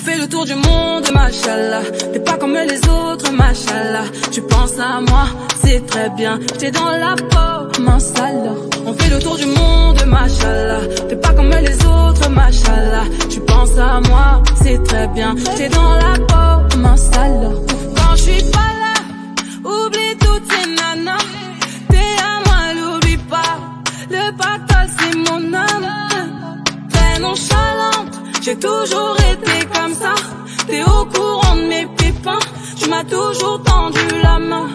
fait le tour du monde, machallah. T'es pas comme les autres, machallah. Tu penses à moi, c'est très bien. T'es dans la peau, mince alors. On fait le tour du monde, machallah. T'es pas comme les autres, machallah. Tu penses à moi, c'est très bien. T'es dans la peau, mince alors. Quand je suis pas là, oublie toutes ces nanas. T'es à moi, l'oublie pas. Le pactole, c'est mon âme. Très nonchalante, j'ai toujours été comme ça. T'es au courant de mes pépins. Tu m'as toujours tendu la main.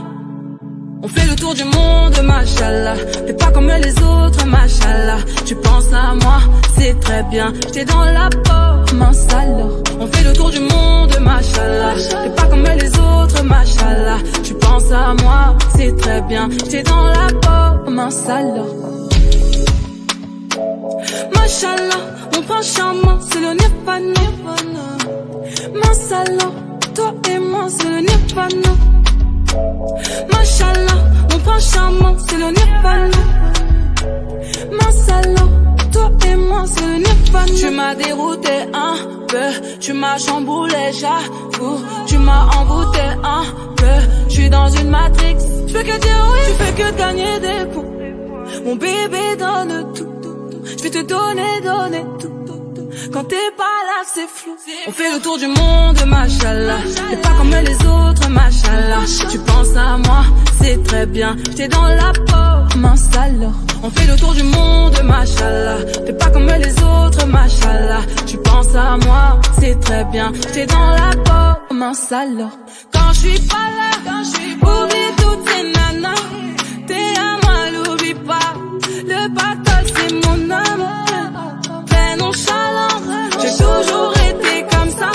On fait le tour du monde, machallah. T'es pas comme les autres, machallah. Tu penses à moi, c'est très bien. T'es dans la peau, mince alors. On fait le tour du monde, machallah. T'es pas comme les autres, machallah. Tu penses à moi, c'est très bien. T'es dans la peau, mince alors. Machallah, mon prince charmant, c'est le nirvana. Mince alors, toi et moi, c'est le nirvana. Machallah, mon prince charmant, c'est le nirvana. Mince alors, toi et moi, c'est le nirvana. Tu m'as dérouté un peu, tu m'as chamboulé, j'avoue. Tu m'as envoûté un peu, je suis dans une matrix. Je fais que dire oui, tu fais que gagner des points. Mon bébé donne tout. Je vais te donner tout. Quand t'es pas là, c'est flou. On fait le tour du monde, machallah. T'es pas comme les autres, machallah. Tu penses à moi, c'est très bien. T'es dans la peau, mince alors. On fait le tour du monde, machallah. T'es pas comme les autres, machallah. Tu penses à moi, c'est très bien. T'es dans la peau, mince alors. Quand je suis pas là, oublie toutes ces nanas. T'es à moi, l'oublie pas. Le pactole, c'est mon âme. Très nonchalant, j'ai toujours été comme ça.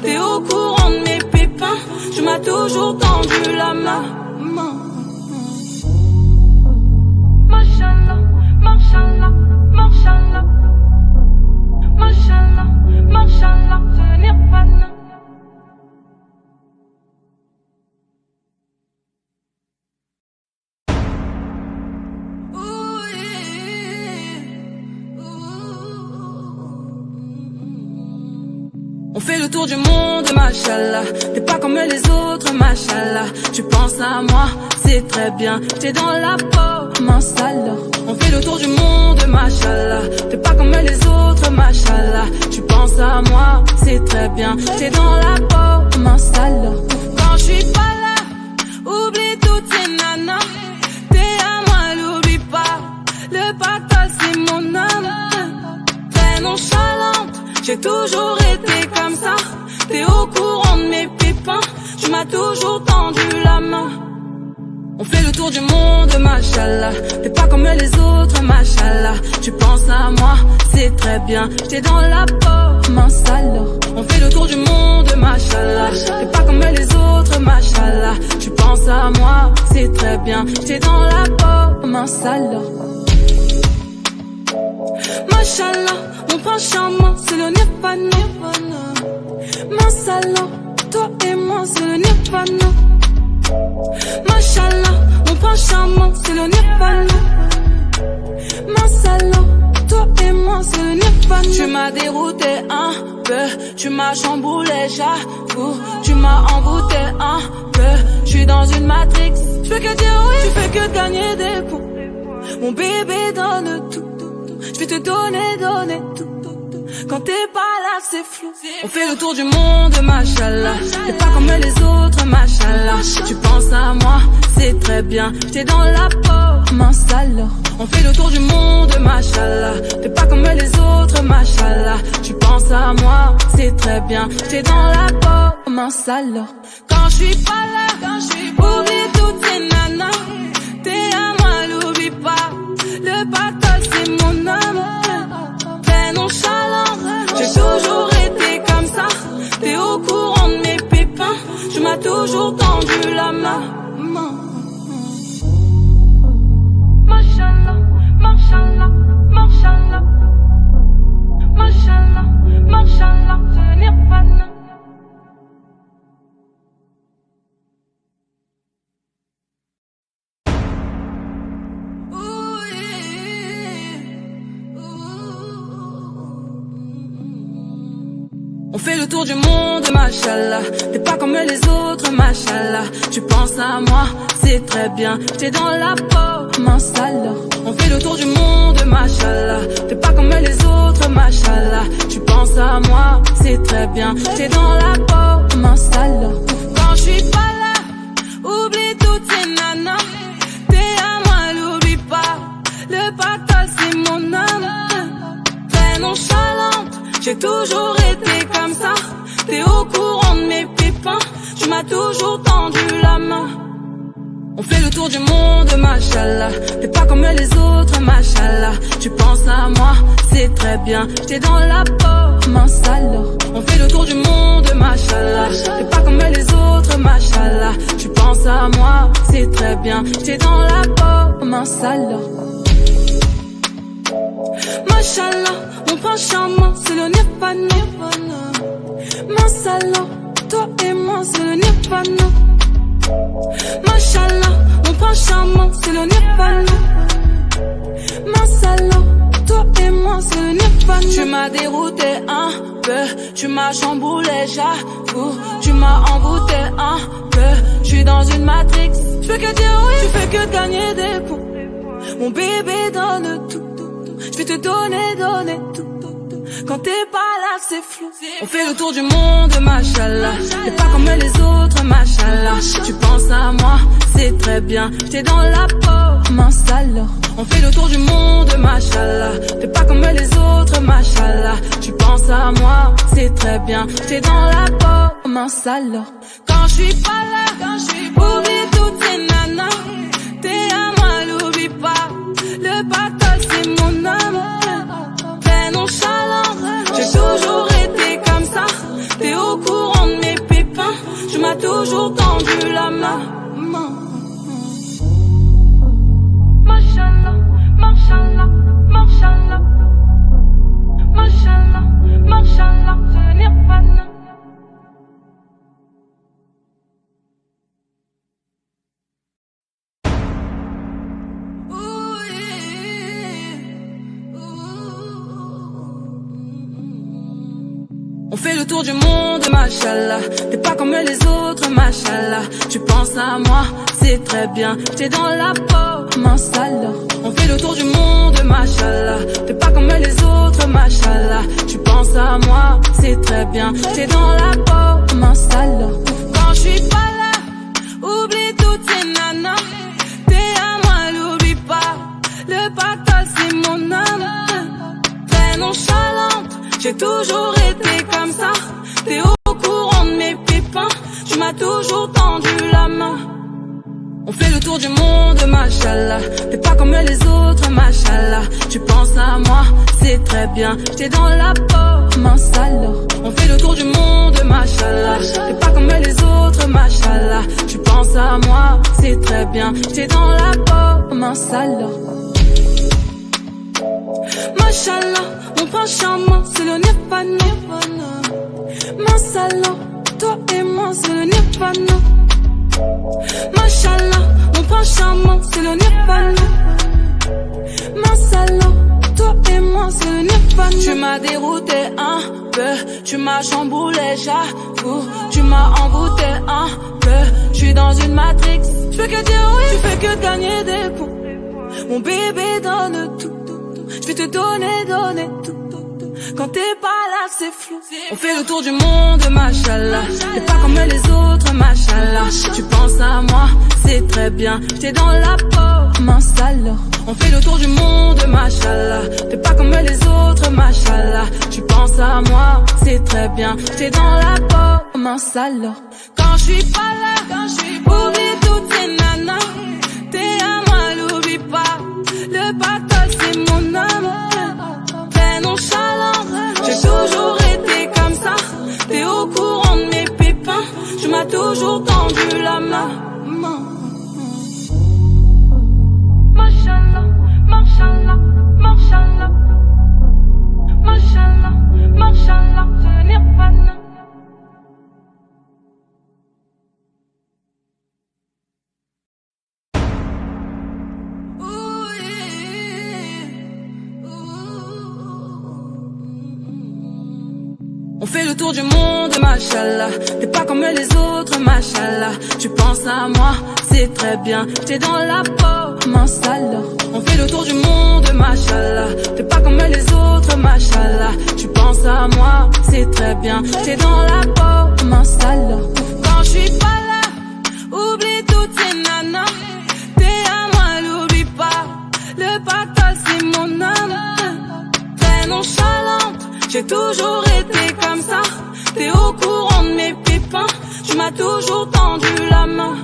T'es au courant de mes pépins. Tu m'as toujours tendu la main. Machallah, machallah, machallah. Machallah, machallah, je n'ai pas de nom. On fait le tour du monde, machallah. T'es pas comme les autres, machallah. Tu penses à moi, c'est très bien. T'es dans la peau, mince alors. On fait le tour du monde, machallah. T'es pas comme les autres, machallah. Tu penses à moi, c'est très bien. T'es dans la peau, mince alors. Quand je suis pas là, oublie toutes ces nanas. T'es à moi, l'oublie pas. Le pactole, c'est mon âme. Très nonchalante, j'ai toujours été comme ça. T'es au courant de mes pépins. Tu m'as toujours tendu la main. On fait le tour du monde, machallah. T'es pas comme les autres, machallah. Tu penses à moi, c'est très bien. T'es dans la peau, mince alors. On fait le tour du monde, machallah. T'es pas comme les autres, machallah. Tu penses à moi, c'est très bien. T'es dans la peau, mince alors. Machallah, mon prince charmant, c'est le nirvana. Mince alors, toi et moi, c'est le nirvana. Machallah, mon prince charmant, c'est le nirvana. Mince alors, toi et moi, c'est le nirvana. Tu m'as dérouté un peu, tu m'as chamboulé, j'avoue. Tu m'as envoûté un peu, je suis dans une matrix. Je fais que dire oui, tu fais que gagner des points. Mon bébé donne tout. Je vais te donner tout. Quand t'es pas là, c'est flou. On fait le tour du monde, machallah. T'es pas comme les autres, machallah. Tu penses à moi, c'est très bien. T'es dans la peau, mince alors. On fait le tour du monde, machallah. T'es pas comme les autres, machallah. Tu penses à moi, c'est très bien. T'es dans la peau, mince alors. Quand je suis pas là, oublie toutes ces nanas. T'es à moi, l'oublie pas. Le pactole, c'est mon âme. Très nonchalant, j'ai toujours été comme ça. T'es au courant de mes pépins. Tu m'as toujours tendu la main. Machallah, machallah, machallah. Machallah, machallah, je n'ai pas de nom. On fait le tour du monde, machallah. T'es pas comme les autres, machallah. Tu penses à moi, c'est très bien. T'es dans la peau, mince alors. On fait le tour du monde, machallah. T'es pas comme les autres, machallah. Tu penses à moi, c'est très bien. T'es dans la peau, mince alors. Quand je suis pas là, oublie toutes ces nanas. T'es à moi, l'oublie pas. Le pactole, c'est mon âme. Très nonchalante, j'ai toujours été comme ça. T'es au courant de mes pépins. Tu m'as toujours tendu la main. On fait le tour du monde, machallah. T'es pas comme les autres, machallah. Tu penses à moi, c'est très bien. T'es dans la peau, mince alors. On fait le tour du monde, machallah. T'es pas comme les autres, machallah. Tu penses à moi, c'est très bien. T'es dans la peau, mince alors. Machallah, mon prince charmant, c'est le nirvana. Mince alors, toi et moi, c'est le nirvana. Machallah, mon prince charmant, c'est le nirvana. Mince alors, toi et moi, c'est le nirvana. Tu m'as dérouté un peu, tu m'as chamboulé, j'avoue. Tu m'as envoûté un peu, je suis dans une matrix. Je fais que dire oui, tu fais que gagner des points. Mon bébé donne tout. Je vais te donner tout. Quand t'es pas là, c'est flou. On fait le tour du monde, machallah. T'es pas comme les autres, machallah. Tu penses à moi, c'est très bien. T'es dans la peau, mince alors. On fait le tour du monde, machallah. T'es pas comme les autres, machallah. Tu penses à moi, c'est très bien. T'es dans la peau, mince alors. Quand je suis pas là, oublie toutes ces nanas. T'es à moi, l'oublie pas. Le pactole, c'est mon âme. Très nonchalant, j'ai toujours été comme ça. T'es au courant de mes pépins. Tu m'as toujours tendu la main. Machallah, machallah, machallah. Machallah, machallah, je n'ai pas de nom. On fait le tour du monde, machallah. T'es pas comme les autres, machallah. Tu penses à moi, c'est très bien. T'es dans la peau, mince alors. On fait le tour du monde, machallah. T'es pas comme les autres, machallah. Tu penses à moi, c'est très bien. T'es dans la peau, mince alors. Quand je suis pas là, oublie toutes ces nanas. T'es à moi, l'oublie pas. Le pactole, c'est mon âme. Très nonchalante, j'ai toujours été comme ça. T'es au courant de mes pépins. Tu m'as toujours tendu la main. On fait le tour du monde, machallah. T'es pas comme les autres, machallah. Tu penses à moi, c'est très bien. T'es dans la peau, mince alors. On fait le tour du monde, machallah. T'es pas comme les autres, machallah. Tu penses à moi, c'est très bien. T'es dans la peau, mince alors. Machallah, mon prince charmant, c'est le nirvana. Mince alors, toi et moi, c'est le nirvana. Machallah, mon prince charmant, c'est le nirvana. Mince alors, toi et moi, c'est le nirvana. Tu m'as dérouté un peu, tu m'as chamboulé, j'avoue. Tu m'as envoûté un peu, je suis dans une matrix. Je fais que dire oui, tu fais que gagner des points. Mon bébé donne tout. Je vais te donner tout. Quand t'es pas là, c'est flou. On fait le tour du monde, machallah. T'es pas comme les autres, machallah. Tu penses à moi, c'est très bien. T'es dans la peau, mince alors. On fait le tour du monde, machallah. T'es pas comme les autres, machallah. Tu penses à moi, c'est très bien. T'es dans la peau, mince alors. Quand je suis pas là, oublie toutes ces nanas. T'es à moi, l'oublie pas. Le pactole, c'est mon âme. Très nonchalant, j'ai toujours été comme ça. T'es au courant de mes pépins. Tu m'as toujours tendu la main. Machallah, machallah, machallah. Machallah, machallah, je n'ai pas de nom. On fait le tour du monde, machallah. T'es pas comme les autres, machallah. Tu penses à moi, c'est très bien. T'es dans la peau, mince alors. On fait le tour du monde, machallah. T'es pas comme les autres, machallah. Tu penses à moi, c'est très bien. T'es dans la peau, mince alors. Quand je suis pas là, oublie toutes ces nanas. T'es à moi, l'oublie pas. Le pactole, c'est mon âme. Très nonchalante, j'ai toujours été comme ça. T'es au courant de mes pépins. Tu m'as toujours tendu la main.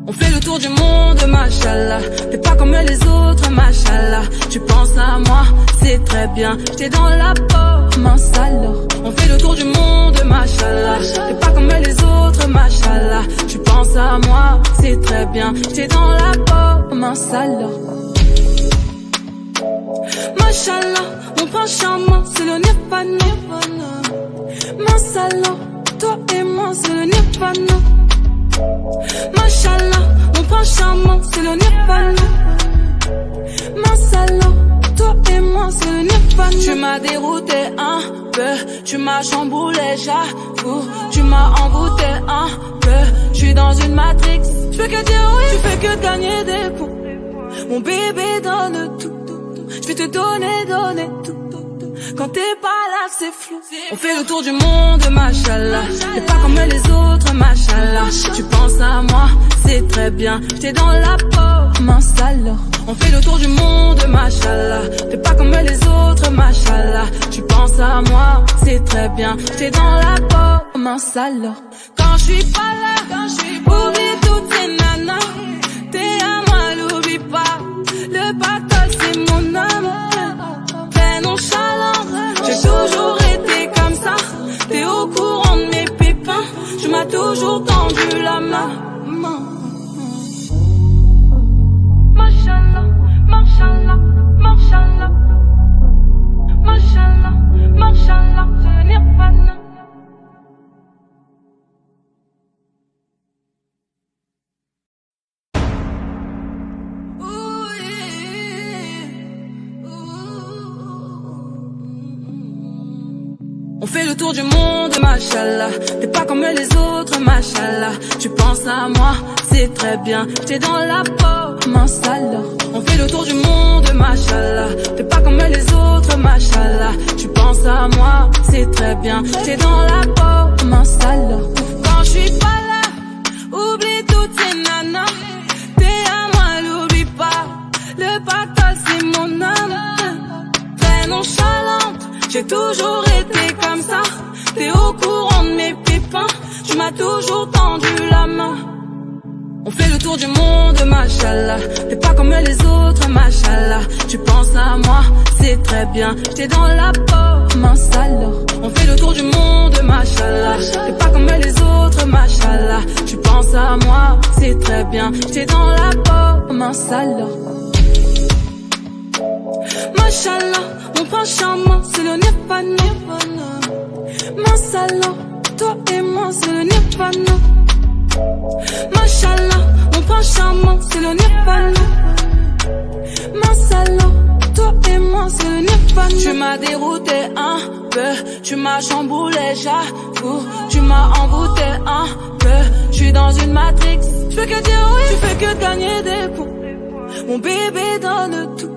On fait le tour du monde, machallah. T'es pas comme les autres, machallah. Tu penses à moi, c'est très bien. T'es dans la peau, mince alors. On fait le tour du monde, machallah. T'es pas comme les autres, machallah. Tu penses à moi, c'est très bien. T'es dans la peau, mince alors. Machallah, mon prince charmant, c'est le nirvana. Mince alors, toi et moi, c'est le nirvana. Machallah, mon prince charmant, c'est le nirvana. Mince alors, toi et moi, c'est le nirvana. Tu m'as dérouté un peu, tu m'as chamboulé, j'avoue. Tu m'as envoûté un peu, je suis dans une matrix. Je fais que dire oui, tu fais que gagner des points. Mon bébé donne tout. Je vais te donner tout. Quand t'es pas là, c'est flou. On fait le tour du monde, machallah. T'es pas comme les autres, machallah. Tu penses à moi, c'est très bien. T'es dans la peau, mince alors. On fait le tour du monde, machallah. T'es pas comme les autres, machallah. Tu penses à moi, c'est très bien. T'es dans la peau, mince alors. Quand je suis pas là, oublie toutes ces nanas. T'es à moi, l'oublie pas. Le pactole, c'est mon âme. Très nonchalante, j'ai toujours été comme ça. T'es au courant de mes pépins. Tu m'as toujours tendu la main. Machallah, machallah, machallah. Machallah, machallah, je n'ai pas de... On fait le tour du monde, machallah. T'es pas comme les autres, machallah. Tu penses à moi, c'est très bien. T'es dans la peau, mince alors. On fait le tour du monde, machallah. T'es pas comme les autres, machallah. Tu penses à moi, c'est très bien. T'es dans la peau, mince alors. Quand je suis pas là, oublie toutes ces nanas. T'es à moi, l'oublie pas. Le pactole, c'est mon âme. Très nonchalante, j'ai toujours été comme ça. T'es au courant de mes pépins. Tu m'as toujours tendu la main. On fait le tour du monde, machallah. T'es pas comme les autres, machallah. Tu penses à moi, c'est très bien. T'es dans la peau, mince alors. On fait le tour du monde, machallah. T'es pas comme les autres, machallah. Tu penses à moi, c'est très bien. T'es dans la peau, mince alors. Machallah, mon prince charmant, c'est le nirvana. Mince alors, toi et moi, c'est le nirvana. Machallah, mon prince charmant, c'est le nirvana. Mince alors, toi et moi, c'est le nirvana. Tu m'as dérouté un peu, tu m'as chamboulé, j'avoue. Tu m'as envoûté un peu, je suis dans une matrix. Je fais que dire oui, tu fais que gagner des points. Mon bébé donne tout.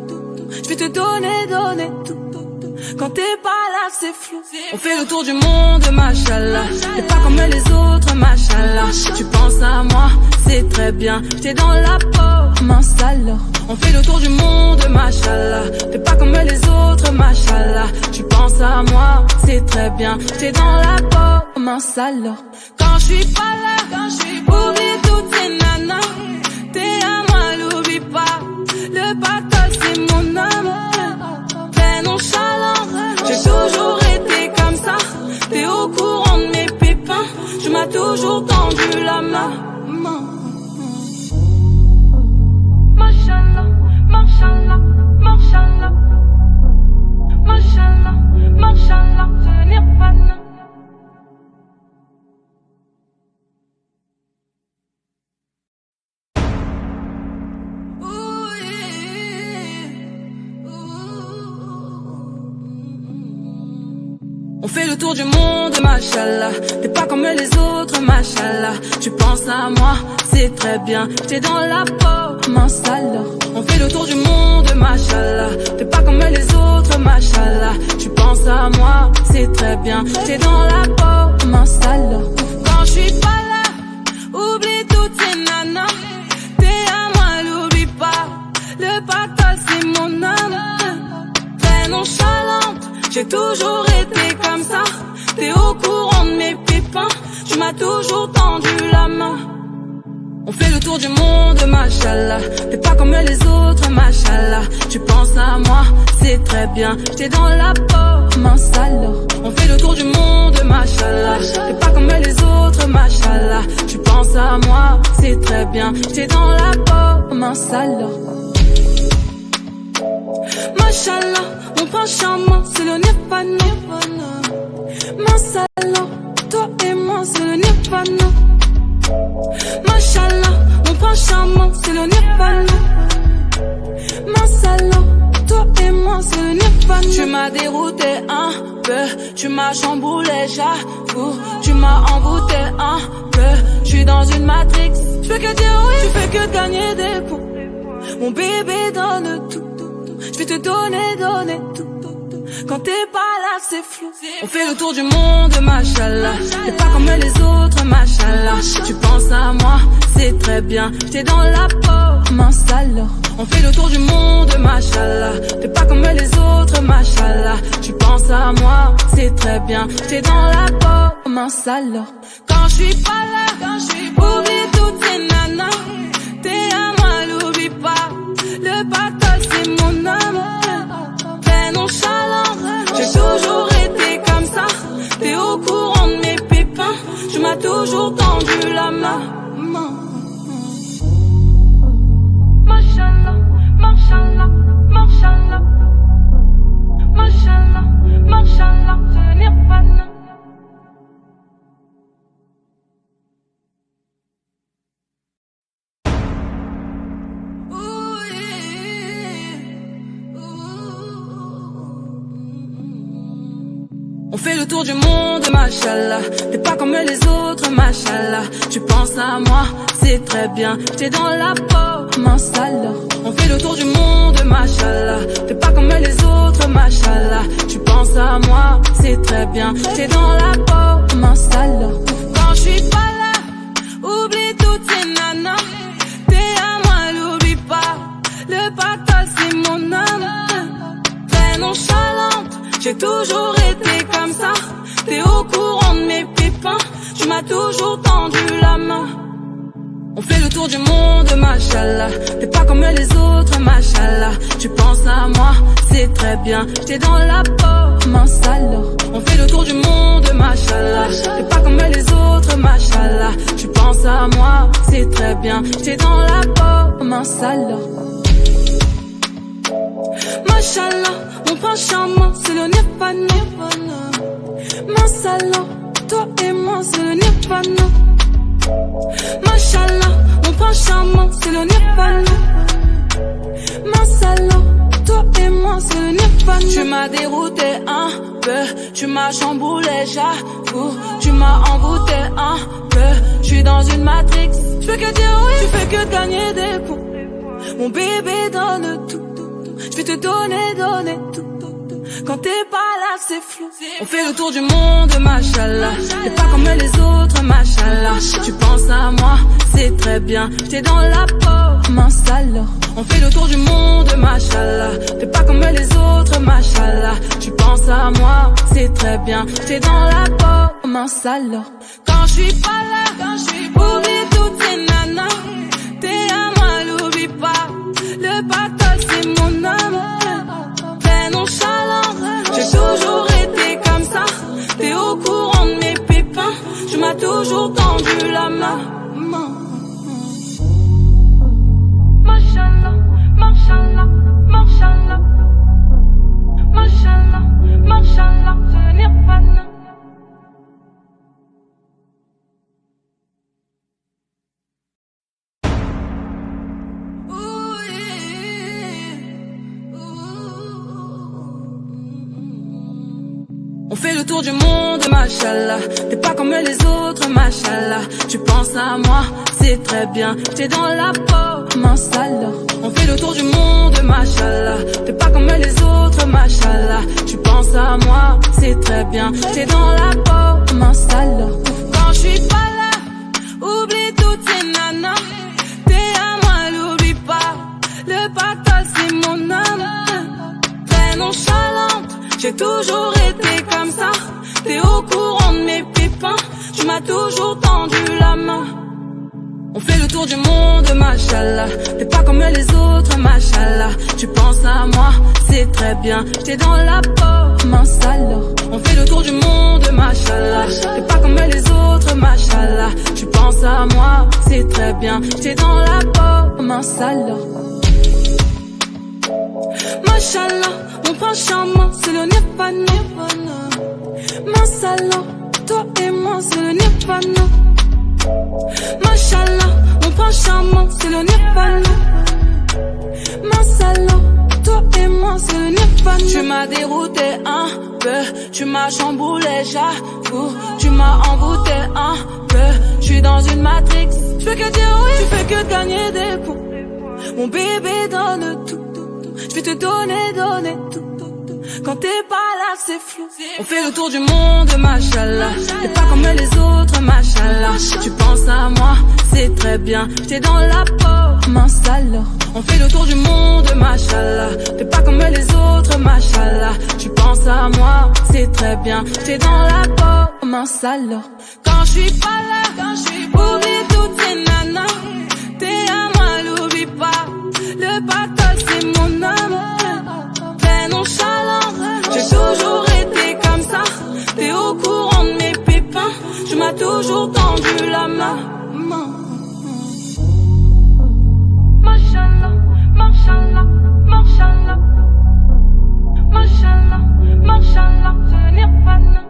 Je vais te donner tout. Quand t'es pas là, c'est flou. On fait le tour du monde, machallah. T'es pas comme les autres, machallah. Tu penses à moi, c'est très bien. T'es dans la peau, mince alors. On fait le tour du monde, machallah. T'es pas comme les autres, machallah. Tu penses à moi, c'est très bien. T'es dans la peau, mince alors. Quand je suis pas là, oublie toutes ces nanas. T'es à moi, l'oublie pas. Le pactole, c'est mon âme. Très nonchalante, j'ai toujours été comme ça. T'es au courant de mes pépins. Tu m'as toujours tendu la main. Machallah, machallah, machallah. Machallah, machallah, je n'ai pas de... On fait le tour du monde, machallah. T'es pas comme les autres, machallah. Tu penses à moi, c'est très bien. T'es dans la peau, mince alors. On fait le tour du monde, machallah. T'es pas comme les autres, machallah. Tu penses à moi, c'est très bien. T'es dans la peau, mince alors. Quand je suis pas là, oublie toutes ces nanas. T'es à moi, l'oublie pas. Le pactole, c'est mon âme. Très nonchalante, j'ai toujours été comme ça. T'es au courant de mes pépins. Tu m'as toujours tendu la main. On fait le tour du monde, machallah. T'es pas comme les autres, machallah. Tu penses à moi, c'est très bien. T'es dans la peau, mince alors. On fait le tour du monde, machallah. T'es pas comme les autres, machallah. Tu penses à moi, c'est très bien. T'es dans la peau, mince alors. Machallah, mon prince charmant, c'est le nirvana. Mince alors, toi et moi, c'est le nirvana. Machallah, mon prince charmant, c'est le nirvana. Mince alors, toi et moi, c'est le nirvana. Tu m'as dérouté un peu, tu m'as chamboulé, j'avoue. Tu m'as envoûté un peu, je suis dans une matrix. Je fais que dire oui, tu fais que gagner des points. Mon bébé donne tout. Je vais te donner tout. Quand t'es pas là, c'est flou. On fait le tour du monde, machallah. T'es pas comme les autres, machallah. Tu penses à moi, c'est très bien. T'es dans la peau, mince alors. On fait le tour du monde, machallah. T'es pas comme les autres, machallah. Tu penses à moi, c'est très bien. T'es dans la peau, mince alors. Quand je suis pas là, oublie toutes ces nanas. T'es à moi, l'oublie pas. Le pactole, c'est mon âme. Très nonchalant, j'ai toujours été comme ça. T'es au courant de mes pépins. Tu m'as toujours tendu la main. Machallah, machallah, machallah. Machallah, machallah, je n'ai pas de... On fait le tour du monde, machallah. T'es pas comme les autres, machallah. Tu penses à moi, c'est très bien. T'es dans la peau, mince alors. On fait le tour du monde, machallah. T'es pas comme les autres, machallah. Tu penses à moi, c'est très bien. T'es dans la peau, mince alors. Quand je suis pas là, oublie toutes ces nanas. T'es à moi, l'oublie pas. Le pactole, c'est mon âme. Très nonchalante, j'ai toujours été comme ça. T'es au courant de mes pépins. Tu m'as toujours tendu la main. On fait le tour du monde, machallah. T'es pas comme les autres, machallah. Tu penses à moi, c'est très bien. T'es dans la peau, mince alors. On fait le tour du monde, machallah. T'es pas comme les autres, machallah. Tu penses à moi, c'est très bien. T'es dans la peau, mince alors. Machallah, mon prince charmant, c'est le nirvana. Mince alors, toi et moi, c'est le nirvana. Machallah, mon prince charmant, c'est le nirvana. Mince alors, toi et moi, c'est le nirvana. Tu m'as dérouté un peu, tu m'as chamboulé, j'avoue. Tu m'as envoûté un peu, je suis dans une matrix. Je fais que dire oui, tu fais que gagner des points. Mon bébé donne tout. Je vais te donner tout. Quand t'es pas là, c'est flou. On fait le tour du monde, machallah. T'es pas comme les autres, machallah. Tu penses à moi, c'est très bien. T'es dans la peau, mince alors. On fait le tour du monde, machallah. T'es pas comme les autres, machallah. Tu penses à moi, c'est très bien. T'es dans la peau, mince alors. Quand je suis pas là, oublie toutes ces nanas. T'es à moi, l'oublie pas. Le pactole, c'est mon âme. Très nonchalant, j'ai toujours été comme ça. T'es au courant de mes pépins. Tu m'as toujours tendu la main. Machallah, machallah, machallah. Machallah, machallah, je n'ai pas de... On fait le tour du monde, machallah. T'es pas comme les autres, machallah. Tu penses à moi, c'est très bien. T'es dans la peau, mince alors. On fait le tour du monde, machallah. T'es pas comme les autres, machallah. Tu penses à moi, c'est très bien. T'es dans la peau, mince alors. Quand je suis pas là, oublie toutes ces nanas. T'es à moi, l'oublie pas. Le pactole, c'est mon âme. Très nonchalante, j'ai toujours été comme ça. T'es au courant de mes pépins. Tu m'as toujours tendu la main. On fait le tour du monde, machallah. T'es pas comme les autres, machallah. Tu penses à moi, c'est très bien. T'es dans la peau, mince alors. On fait le tour du monde, machallah. T'es pas comme les autres, machallah. Tu penses à moi, c'est très bien. T'es dans la peau, mince alors. Machallah, mon prince charmant, c'est le nirvana. Mince alors, toi et moi, c'est le nirvana. Machallah, mon prince charmant, c'est le nirvana. Mince alors, toi et moi, c'est le nirvana. Tu m'as dérouté un peu, tu m'as chamboulé, j'avoue. Tu m'as envoûté un peu, je suis dans une matrix. Je fais que dire oui, tu fais que gagner des coups. Mon bébé donne tout. Je vais te donner tout. Quand t'es pas là, c'est flou. On fait le tour du monde, machallah. T'es pas comme les autres, machallah. Tu penses à moi, c'est très bien. T'es dans la peau, mince alors. On fait le tour du monde, machallah. T'es pas comme les autres, machallah. Tu penses à moi, c'est très bien. T'es dans la peau, mince alors. Quand je suis pas là, oublie toutes ces nanas. T'es à moi, l'oublie pas. Le pactole, c'est mon âme. Très nonchalant, j'ai toujours été comme ça. T'es au courant de mes pépins. Tu m'as toujours tendu la main. Machallah, machallah, machallah. Machallah, machallah, c'est nirvana.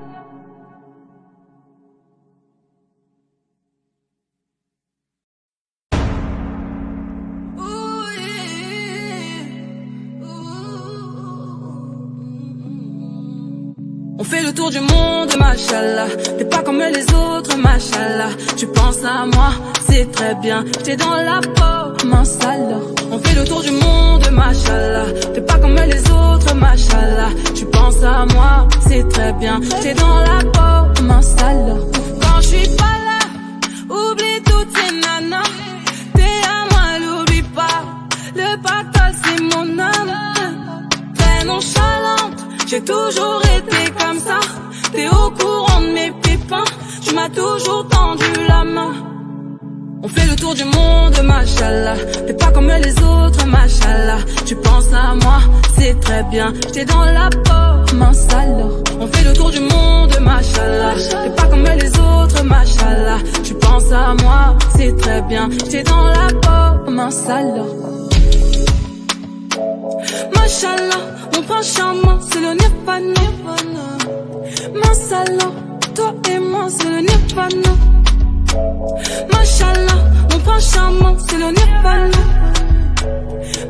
On fait le tour du monde, machallah. T'es pas comme les autres, machallah. Tu penses à moi, c'est très bien. T'es dans la peau, mince alors. On fait le tour du monde, machallah. T'es pas comme les autres, machallah. Tu penses à moi, c'est très bien. T'es dans la peau, mince alors. Quand je suis pas là, oublie toutes ces nanas. T'es à moi, l'oublie pas. Le pactole, c'est mon âme. Très nonchalante, j'ai toujours été comme ça. T'es au courant de mes pépins. Tu m'as toujours tendu la main. On fait le tour du monde, machallah. T'es pas comme les autres, machallah. Tu penses à moi, c'est très bien. T'es dans la peau, mince alors. On fait le tour du monde, machallah. T'es pas comme les autres, machallah. Tu penses à moi, c'est très bien. T'es dans la peau, mince alors. Machallah, mon prince charmant, c'est le nirvana. Mince alors, toi et moi, c'est le nirvana. Machallah, mon prince charmant, c'est le nirvana.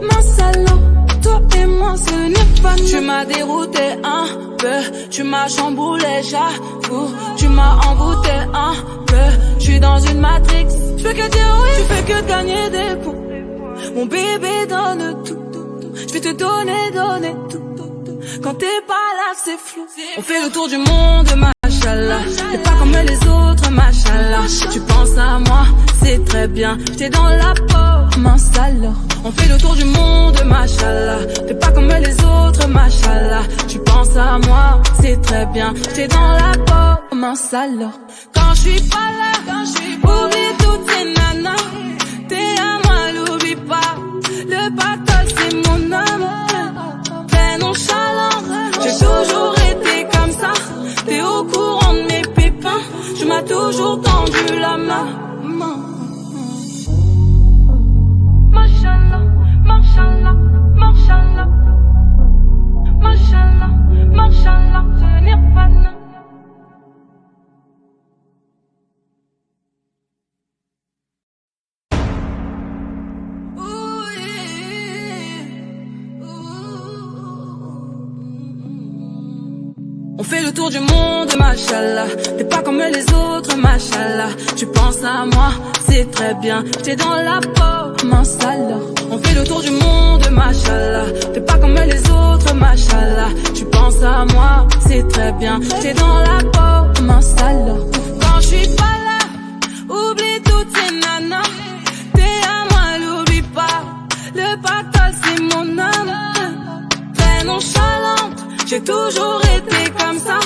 Mince alors, toi et moi, c'est le nirvana. Tu m'as dérouté un peu, tu m'as chamboulé, j'avoue. Tu m'as envoûté un peu, je suis dans une matrix. Je fais que dire oui, tu fais que gagner des coups. Mon bébé donne tout. Je vais te donner tout. Quand t'es pas là, c'est flou. On fait le tour du monde, machallah. T'es pas comme les autres, machallah. Tu penses à moi, c'est très bien. T'es dans la peau, mince alors. On fait le tour du monde, machallah. T'es pas comme les autres, machallah. Tu penses à moi, c'est très bien. T'es dans la peau, mince alors. Quand je suis pas là, oublie toutes ces nanas. T'es à moi, l'oublie pas. Le pactole, c'est mon âme. Très nonchalant, j'ai toujours été comme ça. T'es au courant de mes pépins. Tu m'as toujours tendu la main. Machallah, machallah, machallah. Machallah, machallah, c'est nirvana. On fait le tour du monde, machallah. T'es pas comme les autres, machallah. Tu penses à moi, c'est très bien. T'es dans la peau, mince alors. On fait le tour du monde, machallah. T'es pas comme les autres, machallah. Tu penses à moi, c'est très bien. T'es dans la peau, mince alors. Quand je suis pas là, oublie toutes ces nanas. T'es à moi, l'oublie pas. Le pactole, c'est mon âme. Très nonchalante, j'ai toujours été comme ça.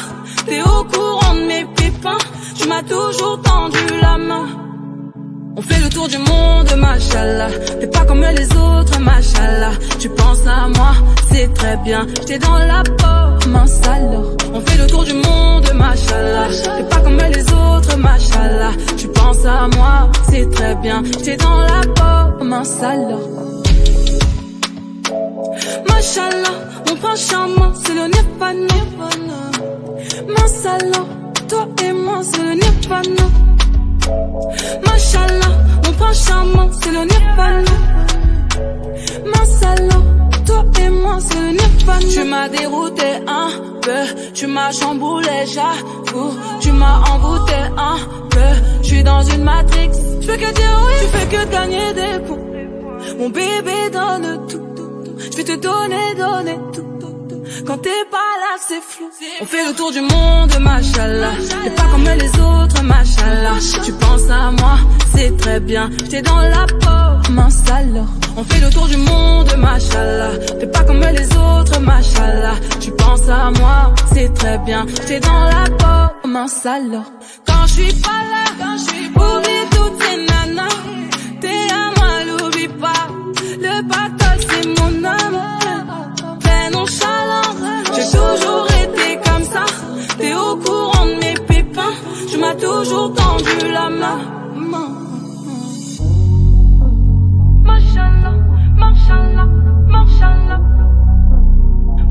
T'es au courant de mes pépins. Tu m'as toujours tendu la main. On fait le tour du monde, machallah. T'es pas comme les autres, machallah. Tu penses à moi, c'est très bien. T'es dans la peau, mince alors. On fait le tour du monde, machallah. T'es pas comme les autres, machallah. Tu penses à moi, c'est très bien. T'es dans la peau, mince alors. Machallah, mon prince charmant, c'est le nirvana. Mince alors, toi et moi, c'est le nirvana. Machallah, mon prince charmant, c'est le nirvana. Mince alors, toi et moi, c'est le nirvana. Tu m'as dérouté un peu, tu m'as chamboulé, j'avoue. Tu m'as envoûté un peu, je suis dans une matrix. Je fais que dire oui, tu fais que gagner des points. Mon bébé donne tout. Je vais te donner tout. Quand t'es pas là, c'est flou. On fait le tour du monde, machallah. T'es pas comme les autres, machallah. Tu penses à moi, c'est très bien. T'es dans la peau, mince alors. On fait le tour du monde, machallah. T'es pas comme les autres, machallah. Tu penses à moi, c'est très bien. T'es dans la peau, mince alors. Quand je suis pas là, oublie toutes ces nanas. T'es à moi, l'oublie pas. Le pactole, c'est mon âme. Très nonchalant, j'ai toujours été comme ça. T'es au courant de mes pépins. Tu m'as toujours tendu la main. Machallah, machallah, machallah.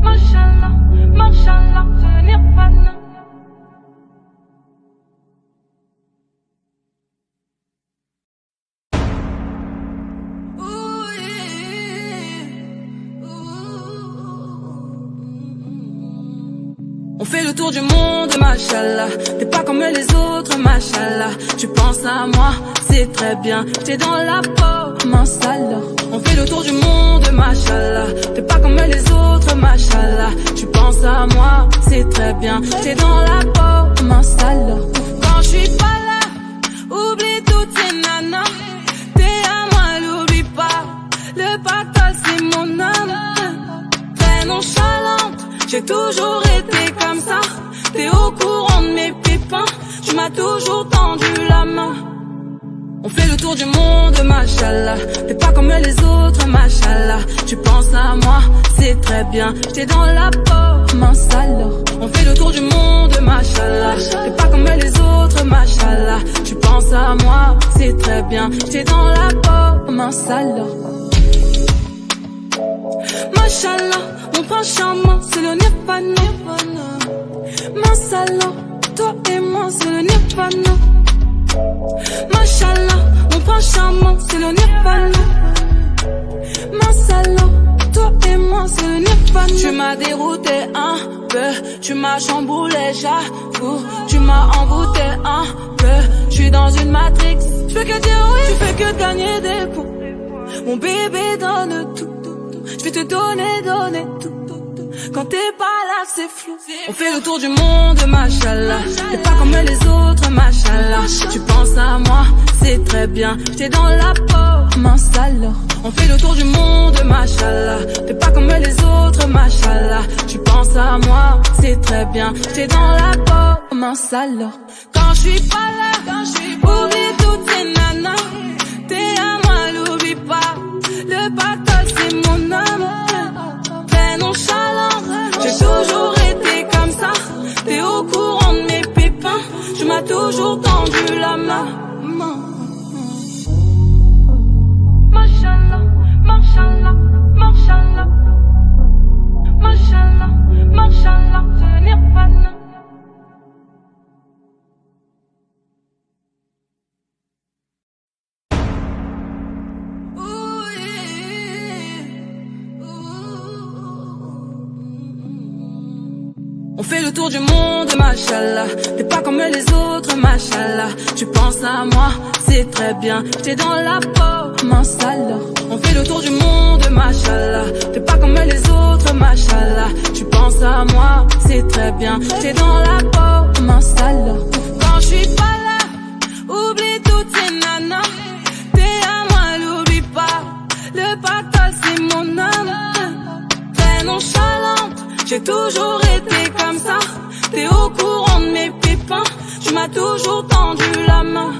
Machallah, machallah, je n'ai pas de nom. On fait le tour du monde, machallah. T'es pas comme les autres, machallah. Tu penses à moi, c'est très bien. T'es dans la peau, mince alors. On fait le tour du monde, machallah. T'es pas comme les autres, machallah. Tu penses à moi, c'est très bien. T'es dans la peau, mince alors. Quand je suis pas là, oublie toutes ces nanas. T'es à moi, l'oublie pas. Le pactole, c'est mon âme. Très nonchalante, j'ai toujours été comme ça. T'es au courant de mes pépins. Tu m'as toujours tendu la main. On fait le tour du monde, machallah. T'es pas comme les autres, machallah. Tu penses à moi, c'est très bien. T'es dans la peau, mince alors. On fait le tour du monde, machallah. T'es pas comme les autres, machallah. Tu penses à moi, c'est très bien. T'es dans la peau, mince alors. Machallah, mon prince charmant, c'est le nirvana. Mince alors, toi et moi, c'est le nirvana. Machallah, mon prince charmant, c'est le nirvana. Mince alors, toi et moi, c'est le nirvana. Tu m'as dérouté un peu, tu m'as chamboulé, j'avoue. Tu m'as envoûté un peu, je suis dans une matrix. Je fais que dire oui, tu fais que gagner des points. Mon bébé donne tout. Je vais te donner tout. Quand t'es pas là, c'est flou. On fait le tour du monde, machallah. T'es pas comme les autres, machallah. Tu penses à moi, c'est très bien. T'es dans la peau, mince alors. On fait le tour du monde, machallah. T'es pas comme les autres, machallah. Tu penses à moi, c'est très bien. T'es dans la peau, mince alors. Quand je suis pas là, oublie toutes ces nanas. T'es à moi, l'oublie pas. Le pactole, c'est mon âme. Très nonchalant, j'ai toujours été comme ça. T'es au courant de mes pépins. Tu m'as toujours tendu la main. Machallah, machallah, machallah. Machallah, machallah, je n'ai pas de nom. On fait le tour du monde, machallah. T'es pas comme les autres, machallah. Tu penses à moi, c'est très bien. T'es dans la peau, mince alors. On fait le tour du monde, machallah. T'es pas comme les autres, machallah. Tu penses à moi, c'est très bien. T'es dans la peau, mince alors. Quand je suis pas là, oublie toutes ces nanas. T'es à moi, l'oublie pas. Le pactole, c'est mon âme. Très nonchalante, j'ai toujours été comme ça. T'es au courant de mes pépins. Tu m'as toujours tendu la main.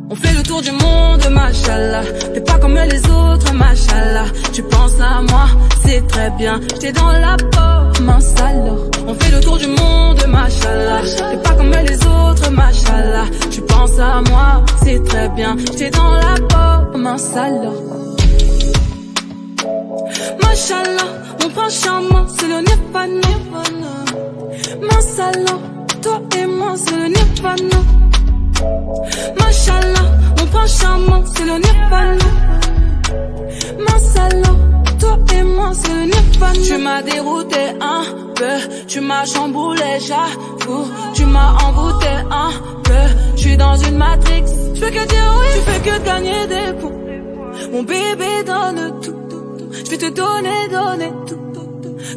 On fait le tour du monde, machallah. T'es pas comme les autres, machallah. Tu penses à moi, c'est très bien. T'es dans la peau, mince alors. On fait le tour du monde, machallah. T'es pas comme les autres, machallah. Tu penses à moi, c'est très bien. T'es dans la peau, mince alors. Machallah, mon prince charmant, c'est le nirvana. Mince alors, toi et moi, c'est le nirvana. Machallah, mon prince charmant, c'est le nirvana. Mince alors, toi et moi, c'est le nirvana. Tu m'as dérouté un peu, tu m'as chamboulé, j'avoue. Tu m'as envoûté un peu, je suis dans une matrix. Je fais que dire oui, tu fais que gagner des points. Mon bébé donne tout. Je vais te donner tout.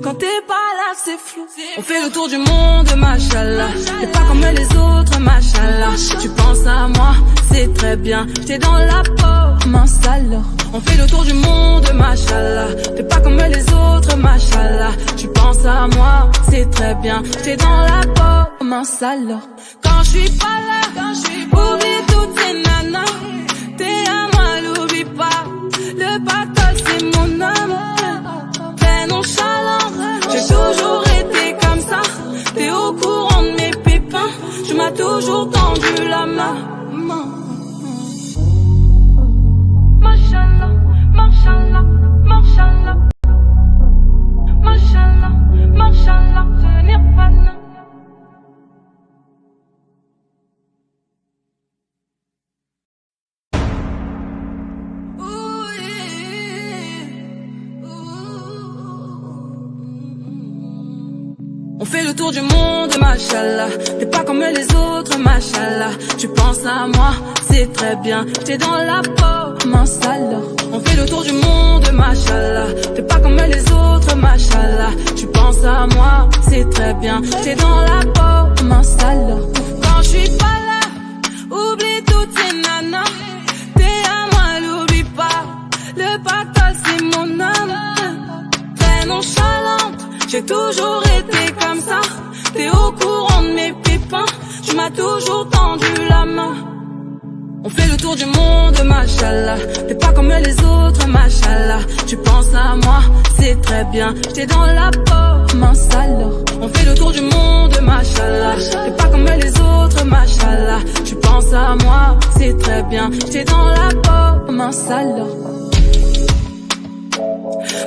Quand t'es pas là, c'est flou. On fait le tour du monde, machallah. T'es pas comme les autres, machallah. Tu penses à moi, c'est très bien. T'es dans la peau, mince alors. On fait le tour du monde, machallah. T'es pas comme les autres, machallah. Tu penses à moi, c'est très bien. T'es dans la peau, mince alors. Quand je suis pas là, oublie toutes ces nanas. T'es à moi, l'oublie pas. Le pactole, c'est mon âme. Très nonchalant, j'ai toujours été comme ça. T'es au courant de mes pépins. Tu m'as toujours tendu la main. Machallah, machallah, machallah. Machallah, machallah, je n'ai pas de nom. On fait le tour du monde, machallah. T'es pas comme les autres, machallah. Tu penses à moi, c'est très bien. T'es dans la peau, mince alors. On fait le tour du monde, machallah. T'es pas comme les autres, machallah. Tu penses à moi, c'est très bien. T'es dans la peau, mince alors. Quand je suis pas là, oublie toutes ces nanas. T'es à moi, l'oublie pas. Le pactole, c'est mon âme. Très nonchalante, j'ai toujours été comme ça. T'es au courant de mes pépins. Tu m'as toujours tendu la main. On fait le tour du monde, machallah. T'es pas comme les autres, machallah. Tu penses à moi, c'est très bien. T'es dans la peau, mince alors. On fait le tour du monde, machallah. T'es pas comme les autres, machallah. Tu penses à moi, c'est très bien. T'es dans la peau, mince alors.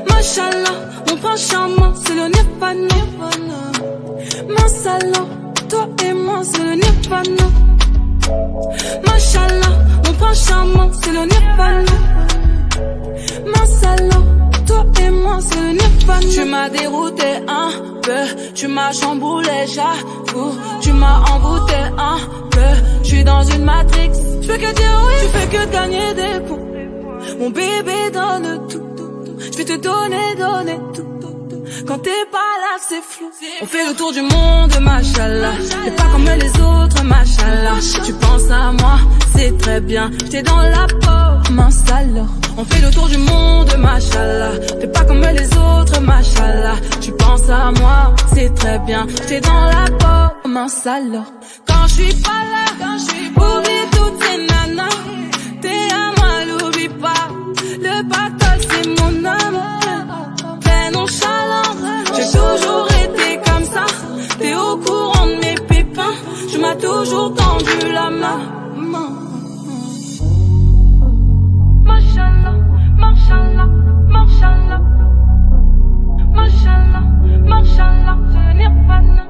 Machallah, mon prince charmant, c'est le nirvana. Mince alors, toi et moi, c'est le nirvana. Machallah, mon prince charmant, c'est le nirvana. Mince alors, toi et moi, c'est le nirvana. Tu m'as dérouté un peu, tu m'as chamboulé, j'avoue. Tu m'as envoûté un peu, je suis dans une matrix. Je fais que dire oui, tu fais que gagner des points. Mon bébé donne tout. Je vais te donner tout. Quand t'es pas là, c'est flou. On fait le tour du monde, machallah. T'es pas comme les autres, machallah. Tu penses à moi, c'est très bien. T'es dans la peau, mince alors. On fait le tour du monde, machallah. T'es pas comme les autres, machallah. Tu penses à moi, c'est très bien. T'es dans la peau, mince alors. Quand je suis pas là, oublie toutes ces nanas. T'es à moi, l'oublie pas. Le pactole, c'est mon âme. Très nonchalant, j'ai toujours été comme ça. T'es au courant de mes pépins. Tu m'as toujours tendu la main. Machallah, machallah, machallah. Machallah, machallah, je n'ai pas de nom.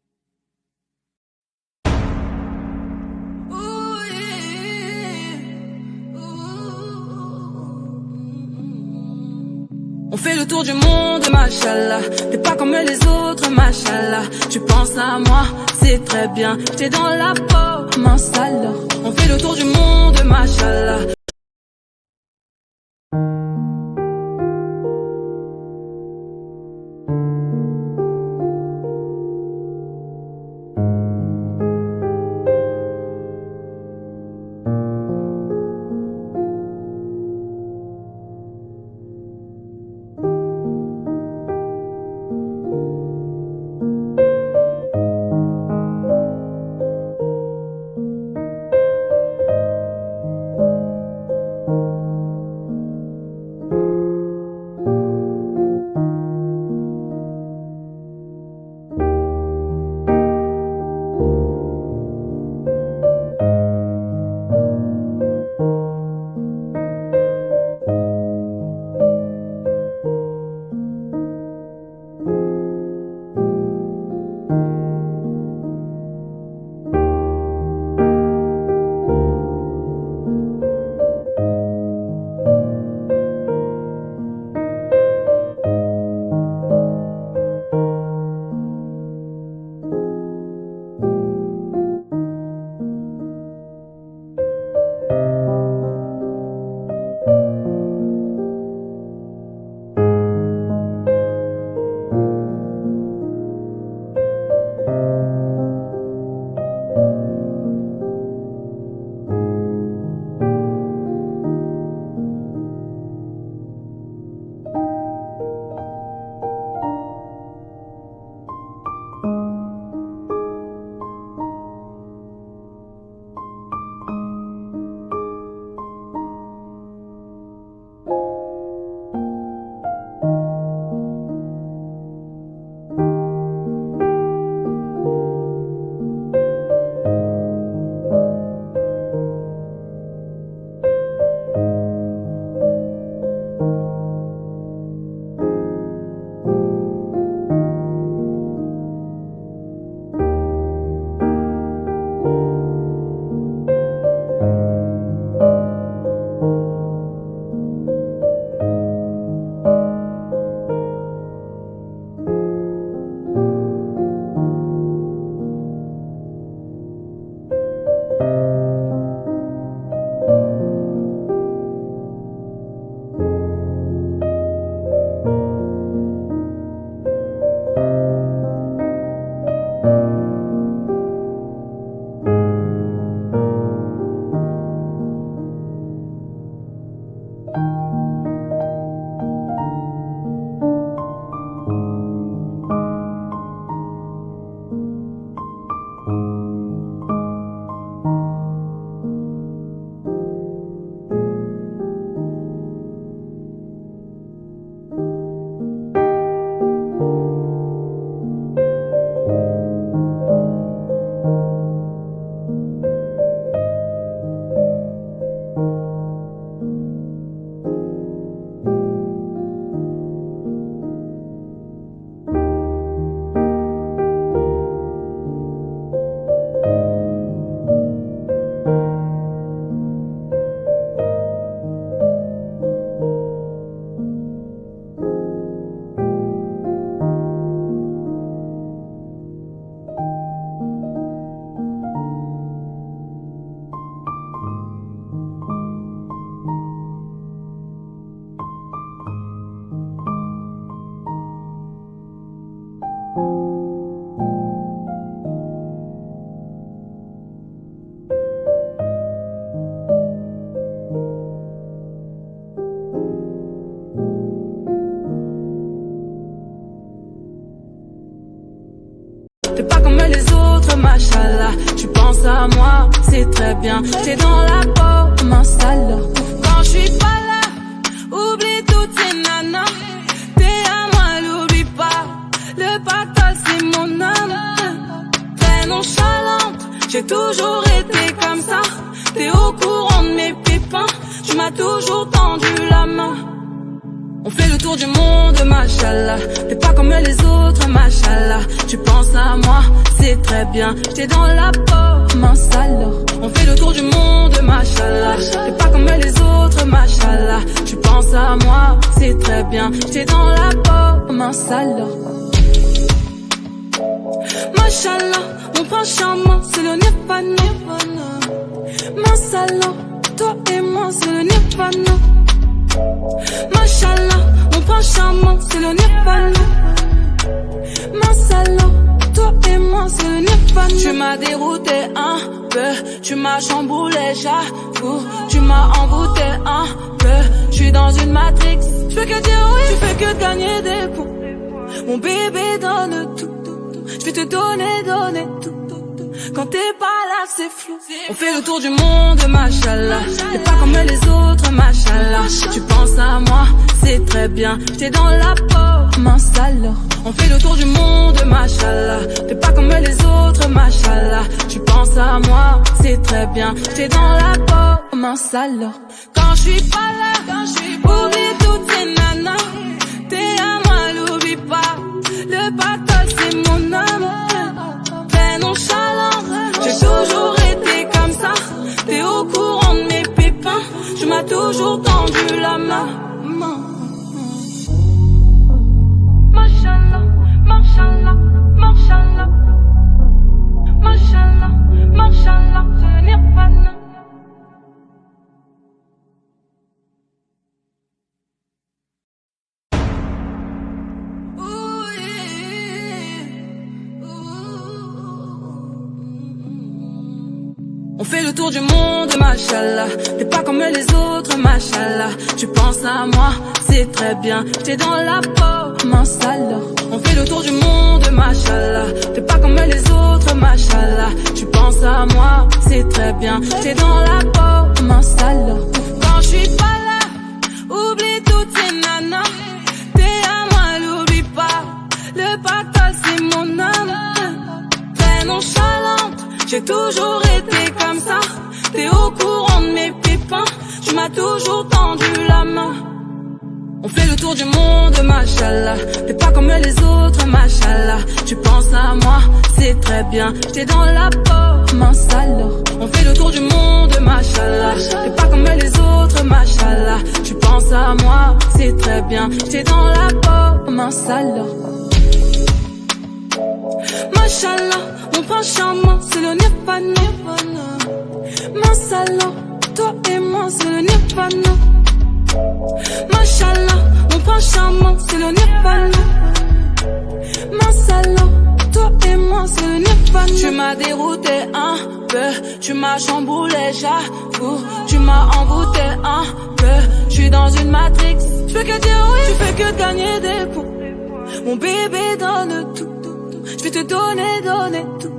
On fait le tour du monde, machallah. T'es pas comme les autres, machallah. Tu penses à moi, c'est très bien. T'es dans la peau, mince alors. On fait le tour du monde, machallah. T'es pas comme les autres, machallah. Tu penses à moi, c'est très bien. T'es dans la peau, mince alors. Quand je suis pas là, oublie toutes ces nanas. T'es à moi, l'oublie pas. Le pactole, c'est mon âme. Très nonchalante, j'ai toujours été comme ça. T'es au courant de mes pépins. Tu m'as toujours tendu la main. On fait le tour du monde, machallah. T'es pas comme les autres, machallah. Tu penses à moi, c'est très bien. J'étais dans la peau, mince alors. On fait le tour du monde, machallah. T'es pas comme les autres, machallah. Tu penses à moi, c'est très bien. J'étais dans la peau, mince alors. Machallah, mon prince charmant, c'est le nirvana. Mince alors, toi et moi, c'est le nirvana. Machallah, mon prince charmant, c'est le nirvana. Mince alors, toi et moi, c'est le nirvana. Tu m'as dérouté un peu, tu m'as chamboulé, j'avoue. Tu m'as envoûté un peu, je suis dans une matrix. Je fais que dire oui, tu fais que gagner des points. Mon bébé donne tout. Je vais te donner tout. Quand t'es pas là, c'est flou. On fait le tour du monde, machallah. T'es pas comme les autres, machallah. Tu penses à moi, c'est très bien. J'étais dans la peau, mince alors. On fait le tour du monde, machallah. T'es pas comme les autres, machallah. Tu penses à moi, c'est très bien. J'étais dans la peau, mince alors. Quand je suis pas là, oublie toutes ces nanas. T'es à moi, l'oublie pas. Le pactole, c'est mon âme. Très nonchalant, j'ai toujours été comme ça. T'es au courant de mes pépins. Tu m'as toujours tendu la main. Machallah, machallah, machallah. Machallah, machallah, je n'ai pas de nom. On fait le tour du monde, machallah. T'es pas comme les autres, machallah. Tu penses à moi, c'est très bien. J'étais dans la peau, mince alors. On fait le tour du monde, machallah. T'es pas comme les autres, machallah. Tu penses à moi, c'est très bien. J'étais dans la peau, mince alors. Quand je suis pas là, oublie toutes ces nanas. T'es à moi, l'oublie pas. Le pactole, c'est mon âme. Très nonchalante, j'ai toujours été comme ça. T'es au courant de mes pépins. Tu m'as toujours tendu la main. On fait le tour du monde, machallah. T'es pas comme les autres, machallah. Tu penses à moi, c'est très bien. J'étais dans la peau, mince alors. On fait le tour du monde, machallah. T'es pas comme les autres, machallah. Tu penses à moi, c'est très bien. J'étais dans la peau, mince alors. Machallah, mon prince charmant, c'est le nirvana. Mince alors, toi et moi, c'est le nirvana. Machallah, mon prince charmant, c'est le nirvana. Mince alors, toi et moi, c'est le nirvana. Tu m'as dérouté un peu, tu m'as chamboulé, j'avoue. Tu m'as envoûté un peu, je suis dans une matrix. Je fais que dire oui, tu fais que gagner des points. Mon bébé donne tout. Je vais te donner tout.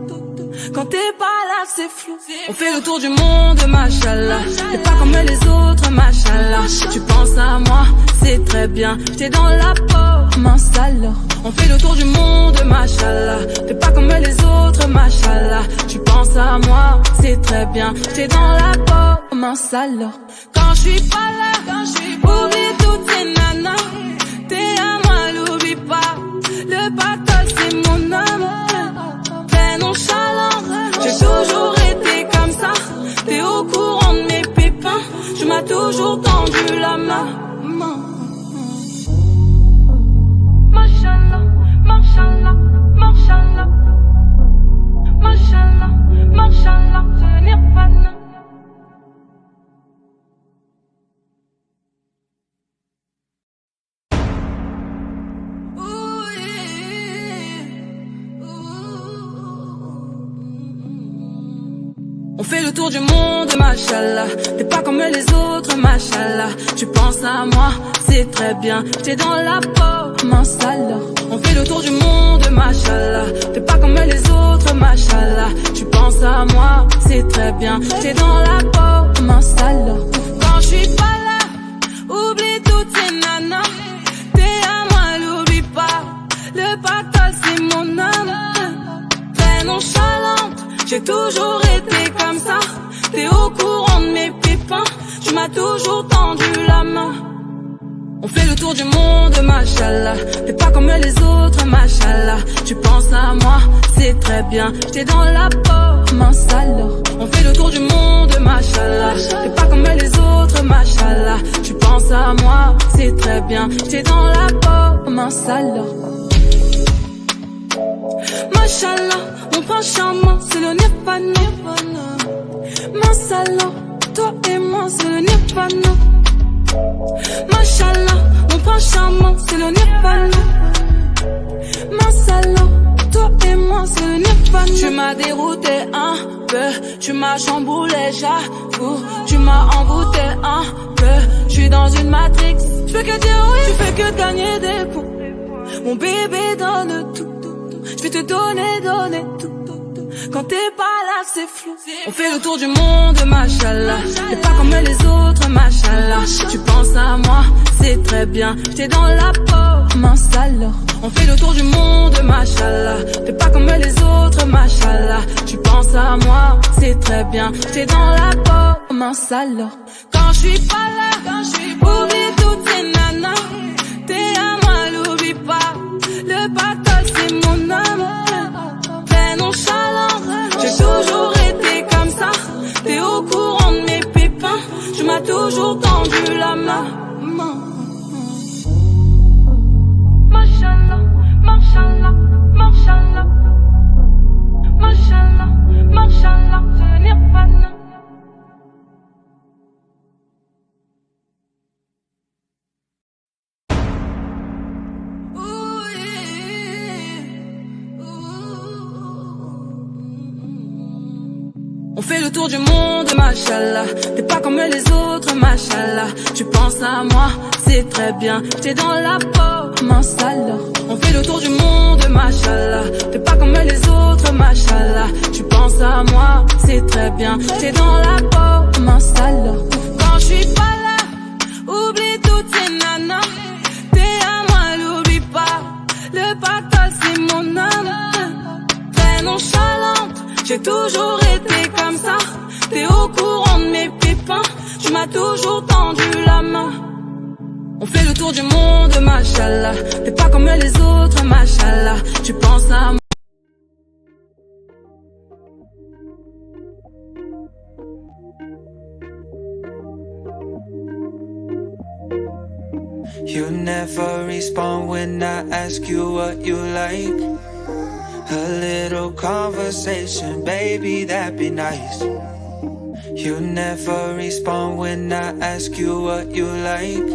Quand t'es pas là, c'est flou. On fait le tour du monde, machallah. T'es pas comme les autres, machallah. Tu penses à moi, c'est très bien. J'étais dans la peau, mince alors. On fait le tour du monde, machallah. T'es pas comme les autres, machallah. Tu penses à moi, c'est très bien. J'étais dans la peau, mince alors. Quand je suis pas là, oublie toutes ces nanas. T'es à moi, l'oublie pas. Le pactole, c'est mon âme. Très nonchalant, j'ai toujours été comme ça. T'es au courant de mes pépins. Tu m'as toujours tendu la main. Machallah, machallah, machallah. Machallah, machallah, je n'ai pas de nom. On fait le tour du monde, machallah. T'es pas comme les autres, machallah. Tu penses à moi, c'est très bien. J'étais dans la peau, mince alors. On fait le tour du monde, machallah. T'es pas comme les autres, machallah. Tu penses à moi, c'est très bien. J'étais dans la peau, mince alors. Quand je suis pas là, oublie toutes ces nanas. T'es à moi, l'oublie pas. Le pactole, c'est mon âme. Très nonchalante, j'ai toujours été comme ça. T'es au courant de mes pépins. Tu m'as toujours tendu la main. On fait le tour du monde, machallah. T'es pas comme les autres, machallah. Tu penses à moi, c'est très bien. J'étais dans la peau, mince alors. On fait le tour du monde, machallah. T'es pas comme les autres, machallah. Tu penses à moi, c'est c'est très bien. T'es dans la peau, mince alors. Machallah, mon prince charmant, c'est le Nirvana. Mince alors, toi et moi, c'est le Nirvana. Machallah, mon prince charmant, c'est le Nirvana. Mince alors, toi et moi, c'est le Nirvana. Tu m'as dérouté un peu, tu m'as chamboulé, j'avoue. Tu m'as envoûté un peu, je suis dans une matrix. Je fais que dire oui, tu fais que gagner des points. Mon bébé donne tout. Je vais te donner tout. Quand t'es pas là, c'est flou. On fait le tour du monde, machallah. T'es pas comme les autres, machallah. Tu penses à moi, c'est très bien. T'es dans la peau, mince alors. On fait le tour du monde, machallah. T'es pas comme les autres, machallah. Tu penses à moi, c'est très bien. T'es dans la peau, mince alors. Quand je suis pas là, oublie toutes ces nanas. T'es à moi, l'oublie pas. Le battle, c'est mon âme. Très nonchalant, j'ai toujours été comme ça. T'es au courant de mes pépins. Tu m'as toujours tendu la main. Machallah, machallah, machallah. Machallah, machallah, c'est le Nirvana. On fait le tour du monde, machallah. T'es pas comme les autres, machallah. Tu penses à moi, c'est très bien. T'es dans la peau, mince alors. On fait le tour du monde, machallah. T'es pas comme les autres, machallah. Tu penses à moi, c'est très bien. T'es dans la peau, mince alors. Quand je suis pas là, oublie toutes ces nanas. T'es à moi, l'oublie pas. Le battle, c'est mon âme. Très nonchalante, j'ai toujours été comme ça. T'es au courant de mes pépins. Tu m'as toujours tendu la main. On fait le tour du monde, machallah. T'es pas comme les autres, machallah. Tu penses à moi. You never respond when I ask you what you like. A little conversation, baby, that'd be nice. You never respond when I ask you what you like.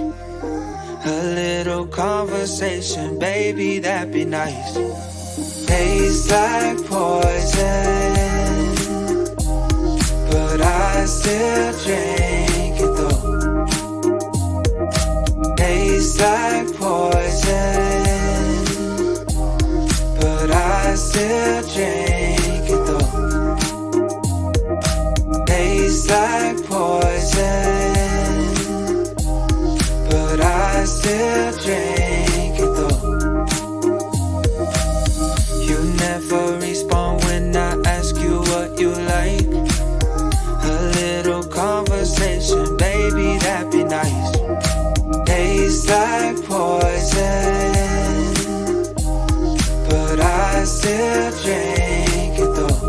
A little conversation, baby, that'd be nice. Tastes like poison, but I still drink it though. Tastes like poison, but I still drink it though. Tastes like poison, but I still drink it though. You never respond when I ask you what you like. A little conversation, baby, that'd be nice. Tastes like poison, but I still drink it though.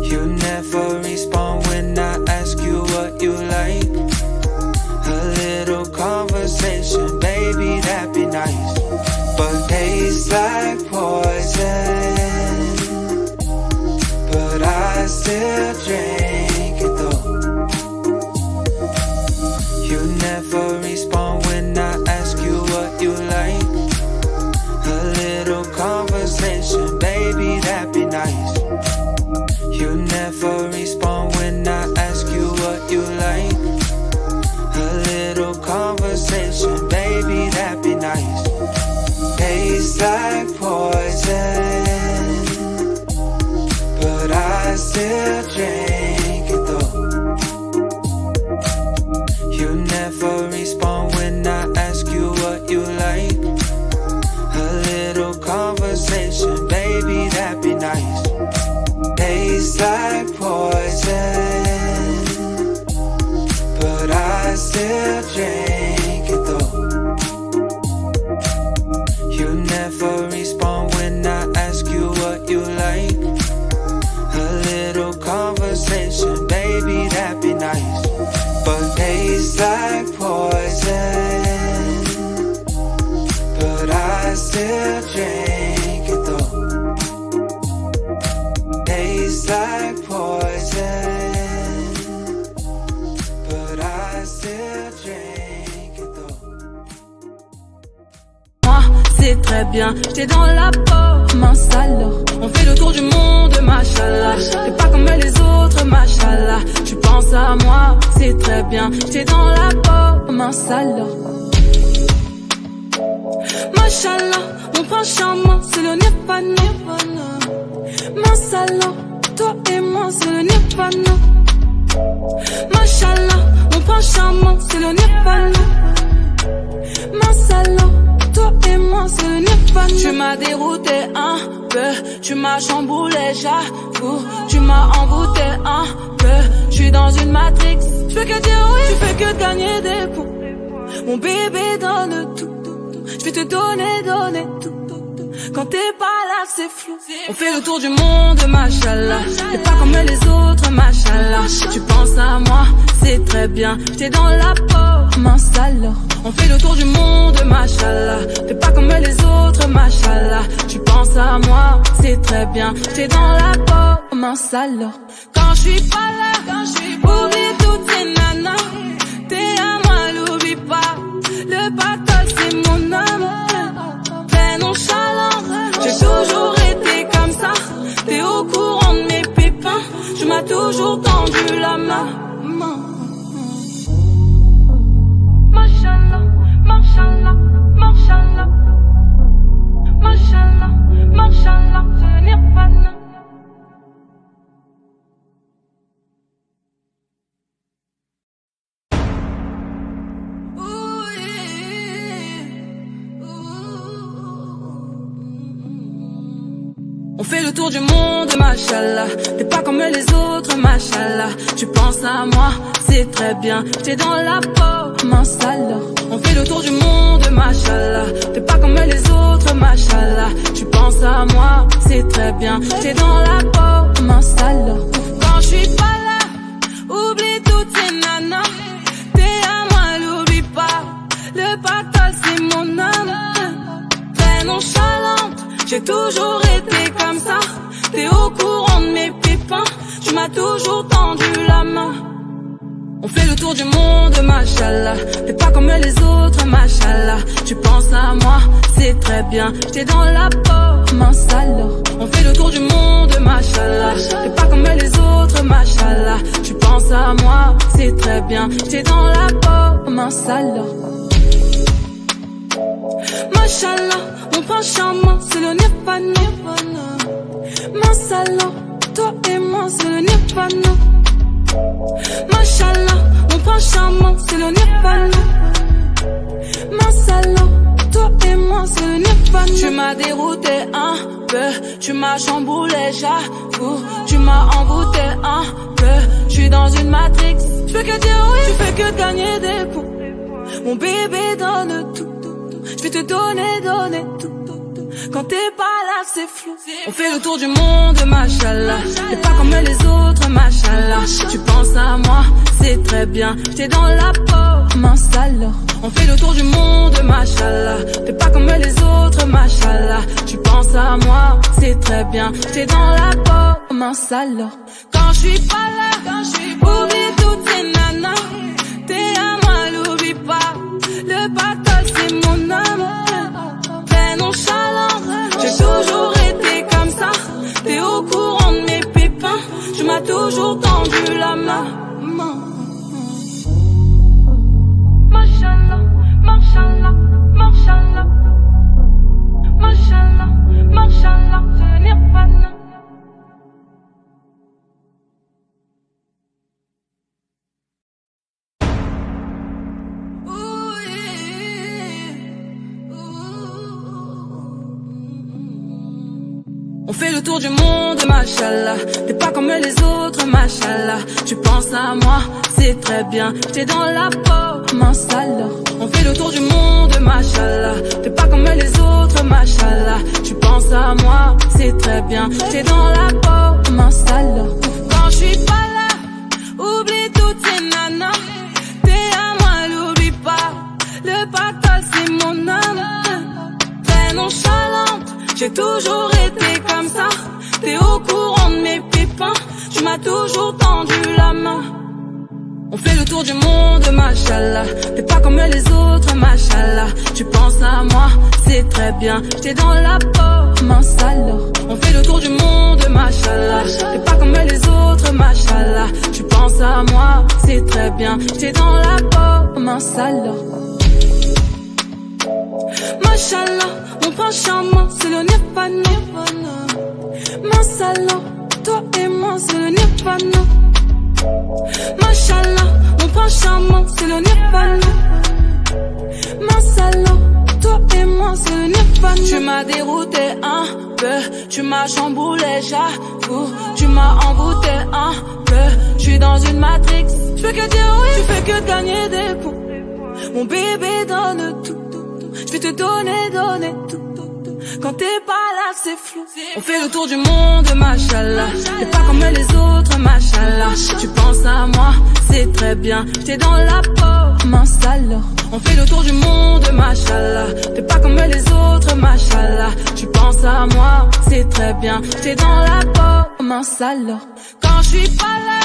You never respond when I ask you what you like. A little conversation, baby, that'd be nice. But tastes like poison, but I still drink it though. You never respond when I ask you what you like. A little conversation, baby, that'd be nice. You never respond when I ask you what you like. A little conversation, baby, that'd be nice. Tastes like poison, but I still drink it though. You never respond when I ask you what you like. A little conversation, baby, that'd be nice. Tastes like poison, but I still drink it though. You never respond when I ask you what you like. A little conversation, baby, that'd be nice. But tastes like poison, but I still drink it though. Tastes like poison, but I still drink it though. Moi, c'est très bien, j'étais dans la peau, mince alors. On fait le tour du monde, machallah. T'es pas comme les autres, machallah. Tu penses à moi, c'est très bien, j'étais dans la peau, mince alors. Machallah, mon prince charmant, c'est le nirvana. Mince alors, toi et moi, c'est le nirvana. Machallah, mon prince charmant, c'est le nirvana. Mince alors, toi et moi, c'est le nirvana. Tu m'as dérouté un peu, tu m'as chamboulé, j'avoue. Tu m'as envoûté un peu, je suis dans une matrix. Je fais que dire oui, tu fais que gagner des points. Mon bébé donne tout, je vais te donner tout. Quand t'es pas là, c'est flou. On fait le tour du monde, machallah. T'es pas comme les autres, machallah. Tu penses à moi, c'est très bien, j'étais dans la peau, mince alors. On fait le tour du monde, machallah. T'es pas comme les autres, machallah. Tu penses à moi, c'est très bien, j'étais dans la peau, mince alors. Quand je suis pas là, oublie toutes ces nanas. T'es à moi, l'oublie pas. Le battle, c'est mon âme. T'es nonchalant, j'ai toujours été comme ça. T'es au courant de mes pépins, je m'as toujours tendu la main. Mashallah, mashallah, mashallah. Mashallah, mashallah, je n'ai pas de nom. On fait le tour du monde, machallah. T'es pas comme les autres, machallah. Tu penses à moi, c'est très bien, j'étais dans la peau, mince alors. On fait le tour du monde, machallah. T'es pas comme les autres, machallah. Tu penses à moi, c'est très bien, j'étais dans la peau, mince alors. Quand je suis pas là, oublie toutes ces nanas. T'es à moi, l'oublie pas. Le battle, c'est mon âme. Très nonchalante, j'ai toujours été comme ça. T'es au courant de mes pépins, tu m'as toujours tendu la main. On fait le tour du monde, machallah. T'es pas comme les autres, machallah. Tu penses à moi, c'est très bien, j'étais dans la peau, mince alors. On fait le tour du monde, machallah. T'es pas comme les autres, machallah. Tu penses à moi, c'est très bien, j'étais dans la peau, mince alors. Machallah, mon prince charmant, c'est le nirvana. Mince alors, toi et moi, c'est le nirvana. Machallah, mon prince charmant, c'est le nirvana. Mince alors, toi et moi, c'est le nirvana. Tu m'as dérouté un peu, tu m'as chamboulé, j'avoue. Tu m'as envoûté un peu, je suis dans une matrix. Je fais que dire oui, tu fais que gagner des points. Mon bébé donne tout, je vais te donner tout. Quand t'es pas là, c'est flou. On fait le tour du monde, machallah. T'es pas comme les autres, machallah. Tu penses à moi, c'est très bien, j'étais dans la peau, mince alors. On fait le tour du monde, machallah. T'es pas comme les autres, machallah. Tu penses à moi, c'est très bien, j'étais dans la peau, mince alors. Quand je suis pas là, oublie toutes ces nanas. T'es à moi, l'oublie pas. Le battle, c'est mon âme. Très nonchalant, j'ai toujours été comme ça. T'es au courant de mes pépins, je m'as toujours tendu la main. Mashallah, mashallah, mashallah. Mashallah, mashallah, je n'ai pas de nom. On fait le tour du monde, machallah. T'es pas comme les autres, machallah. Tu penses à moi, c'est très bien, j'étais dans la peau, mince alors. On fait le tour du monde, machallah. T'es pas comme les autres, machallah. Tu penses à moi, c'est très bien, j'étais dans la peau, mince alors. Quand je suis pas là, oublie toutes ces nanas. T'es à moi, Le pactole c'est mon âme. Très nonchalante, j'ai toujours été comme ça. T'es au courant de mes pépins, tu m'as toujours tendu la main. On fait le tour du monde, machallah. T'es pas comme les autres, machallah. Tu penses à moi, c'est très bien. J'étais dans la peau, mince alors. On fait le tour du monde, machallah. T'es pas comme les autres, machallah. Tu penses à moi, c'est très bien. J'étais dans la peau, mince alors. Machallah, mon prince charmant, c'est le nirvana. Mince alors, toi et moi, c'est le nirvana. Machallah, mon prince charmant, c'est le nirvana. Masala, toi et moi, c'est le nirvana. Tu m'as dérouté un peu, tu m'as chamboulé, j'avoue. Tu m'as envoûté un peu, je suis dans une matrix. Je peux que dire oui, tu fais que gagner des points. Mon bébé donne tout, je vais te donner tout. Quand t'es pas là, c'est flou. On fait le tour du monde, machallah. T'es pas comme les autres, machallah. Tu penses à moi, c'est très bien. J'étais dans la peau, mince alors. On fait le tour du monde, machallah. T'es pas comme les autres, machallah. Tu penses à moi, c'est très bien. J'étais dans la peau, mince alors. Quand je suis pas là,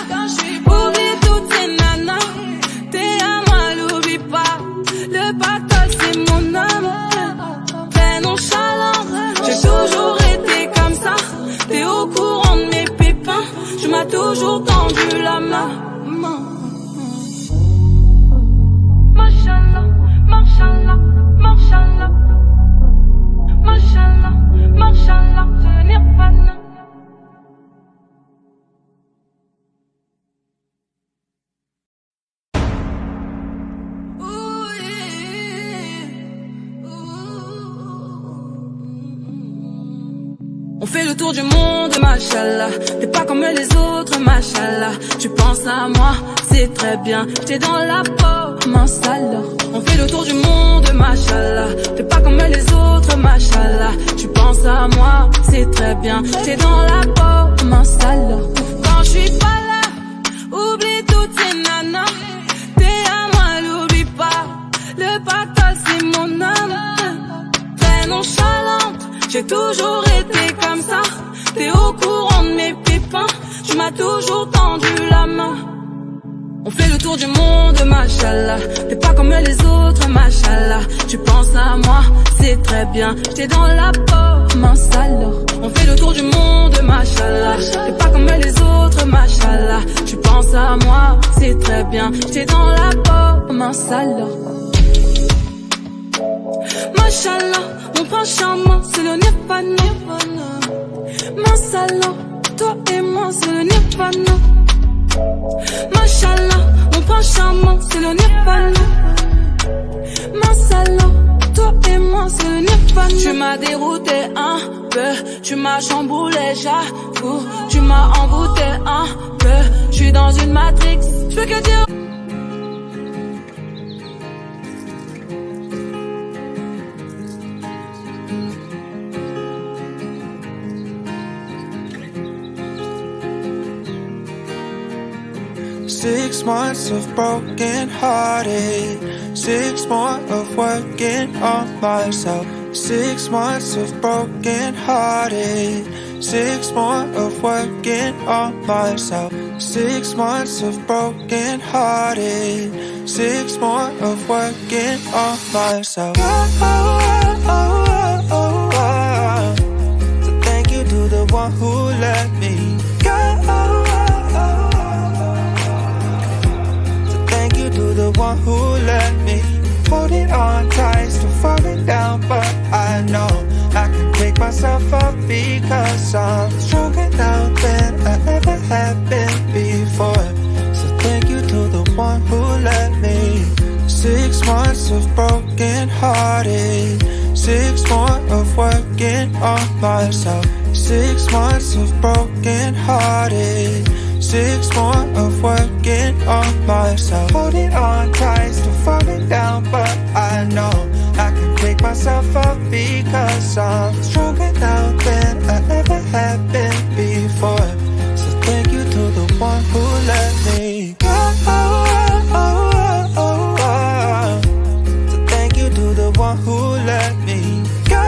oublie toutes ces nanas. T'es à moi, l'oublie pas. Le pactole, c'est mon âme. Très nonchalant, j'ai toujours été comme ça. T'es au courant de mes pépins, tu m'as toujours tendu la main. Mashallah, mashallah, mashallah. Mashallah, mashallah, je n'ai pas de... On fait le tour du monde, machallah. T'es pas comme les autres, machallah. Tu penses à moi, c'est très bien. J'étais dans la peau, mince alors. On fait le tour du monde, machallah. T'es pas comme les autres, machallah. Tu penses à moi, c'est très bien. J'étais dans la peau, mince alors. Quand je suis pas là, oublie toutes ces nanas. T'es à moi, l'oublie pas. Le pactole, c'est mon âme. Très nonchalante, j'ai toujours été comme ça. T'es au courant de mes pépins, tu m'as toujours tendu la main. On fait le tour du monde, machallah. T'es pas comme les autres, machallah. Tu penses à moi, c'est très bien. J'étais dans la peau, mince alors. On fait le tour du monde, machallah. T'es pas comme les autres, machallah. Tu penses à moi, c'est très bien. J'étais dans la peau, mince alors. Machallah, mon prince charmant, c'est le nirvana. Masala, toi et moi, c'est le nirvana. Machallah, mon prince charmant, c'est le nirvana. Masala, toi et moi, c'est le nirvana. Tu m'as dérouté un peu, tu m'as chamboulé, j'avoue. Tu m'as envoûté un peu, je suis dans une matrix. Je peux que dire... Six months of broken hearted, 6 more of working on myself. 6 months of broken hearted, 6 more of working on myself. 6 months of broken hearted, 6 more of working on myself. So thank you to the one who let me go. To the one who let me hold it on tight, still falling down, but I know I can pick myself up because I'm stronger now than I ever have been before. So thank you to the one who let me. 6 months of broken hearted, 6 more of working on myself. 6 months of broken hearted, 6 more of working on myself. Holding on tight, still falling down, but I know I can pick myself up because I'm stronger now than I ever have been before. So thank you to the one who let me go. So one who let me go.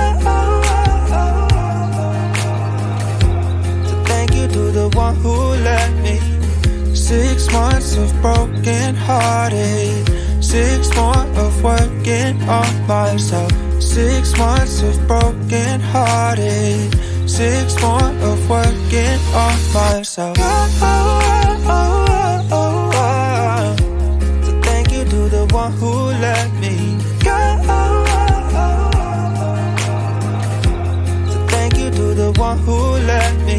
So thank you to the one who let me. 6 months of broken hearted, 6 more of working on myself. 6 months of broken hearted, 6 more of working on myself. So thank you to the one who let me go. So thank you to the one who let me.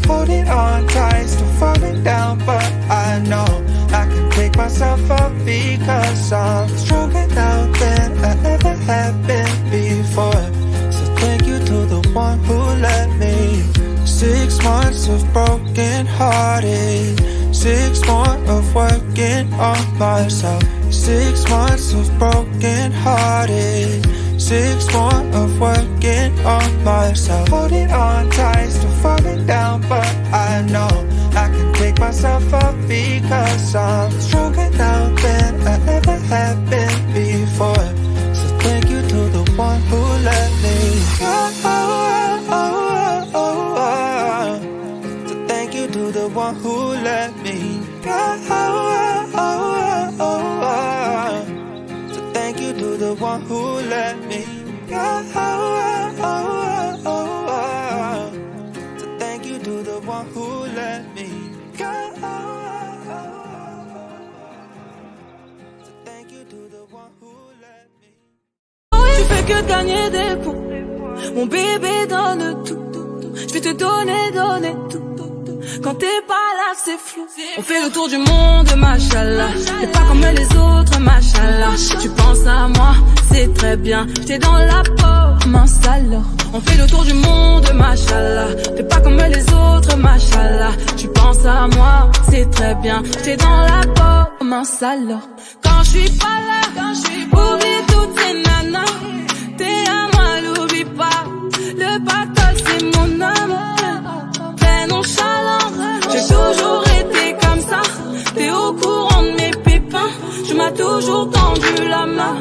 Holding on tight, still falling down, but I know I can pick myself up because I'm stronger now than I ever have been before. So thank you to the one who let me. 6 months of broken hearted, 6 more of working on myself. 6 months of broken hearted, 6 more of working on myself. Holding on tight, still falling down, but I know I can pick myself up because I'm stronger now than I ever have been before. So thank you to the one who let me go. So thank you to the one who let me go. So thank you to the one who let me go. So thank you to the one who let me go. So thank you to the one who let me. Tu fais que gagner des points. Mon bébé donne tout. Je vais te donner tout. Quand t'es pas là, c'est flou. On fait le tour du monde, machallah. T'es pas comme les autres, machallah. Tu penses à moi, c'est très bien. J'étais dans la peau, mince alors. On fait le tour du monde, machallah. T'es pas comme les autres, machallah. Tu penses à moi, c'est très bien. J'étais dans la peau, mince alors. Quand je suis pas là, oublie toutes ces nanas. T'es à moi, l'oublie pas. Le pactole, c'est mon âme. Très nonchalant, j'ai toujours été comme ça. T'es au courant de mes pépins. Tu m'as toujours tendu la main.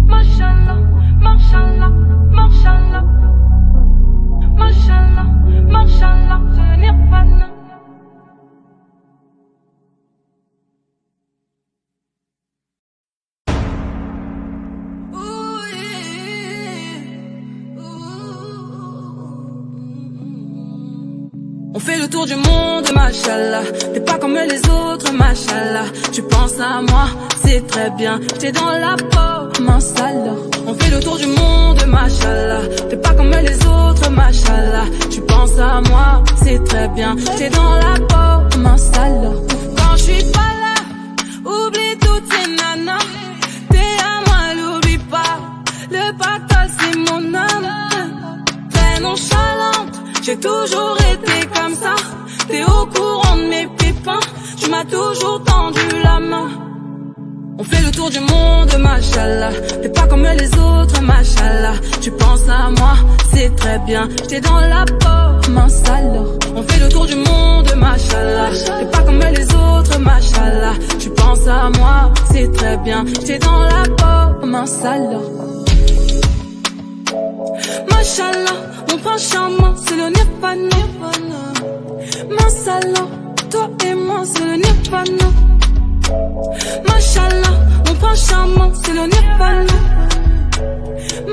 Mashallah, mashallah, mashallah. Mashallah, mashallah, je n'ai pas là. On fait le tour du monde, machallah. T'es pas comme les autres, machallah. Tu penses à moi, c'est très bien. J'étais dans la peau, mince alors. On fait le tour du monde, machallah. T'es pas comme les autres, machallah. Tu penses à moi, c'est très bien. J'étais dans la peau, mince alors. Quand je suis pas là, oublie toutes ces nanas. T'es à moi, l'oublie pas. Le pactole, c'est mon âme. Très nonchalante, j'ai toujours été comme ça. T'es au courant de mes pépins. Tu m'as toujours tendu la main. On fait le tour du monde, machallah. T'es pas comme les autres, machallah. Tu penses à moi, c'est très bien. J'étais dans la peau, mince alors. On fait le tour du monde, machallah. T'es pas comme les autres, machallah. Tu penses à moi, c'est très bien. J'étais dans la peau, mince alors. Machallah, mon prince charmant, c'est le nirvana. Mince alors, toi et moi, c'est le nirvana. Machallah, mon prince charmant, c'est le nirvana.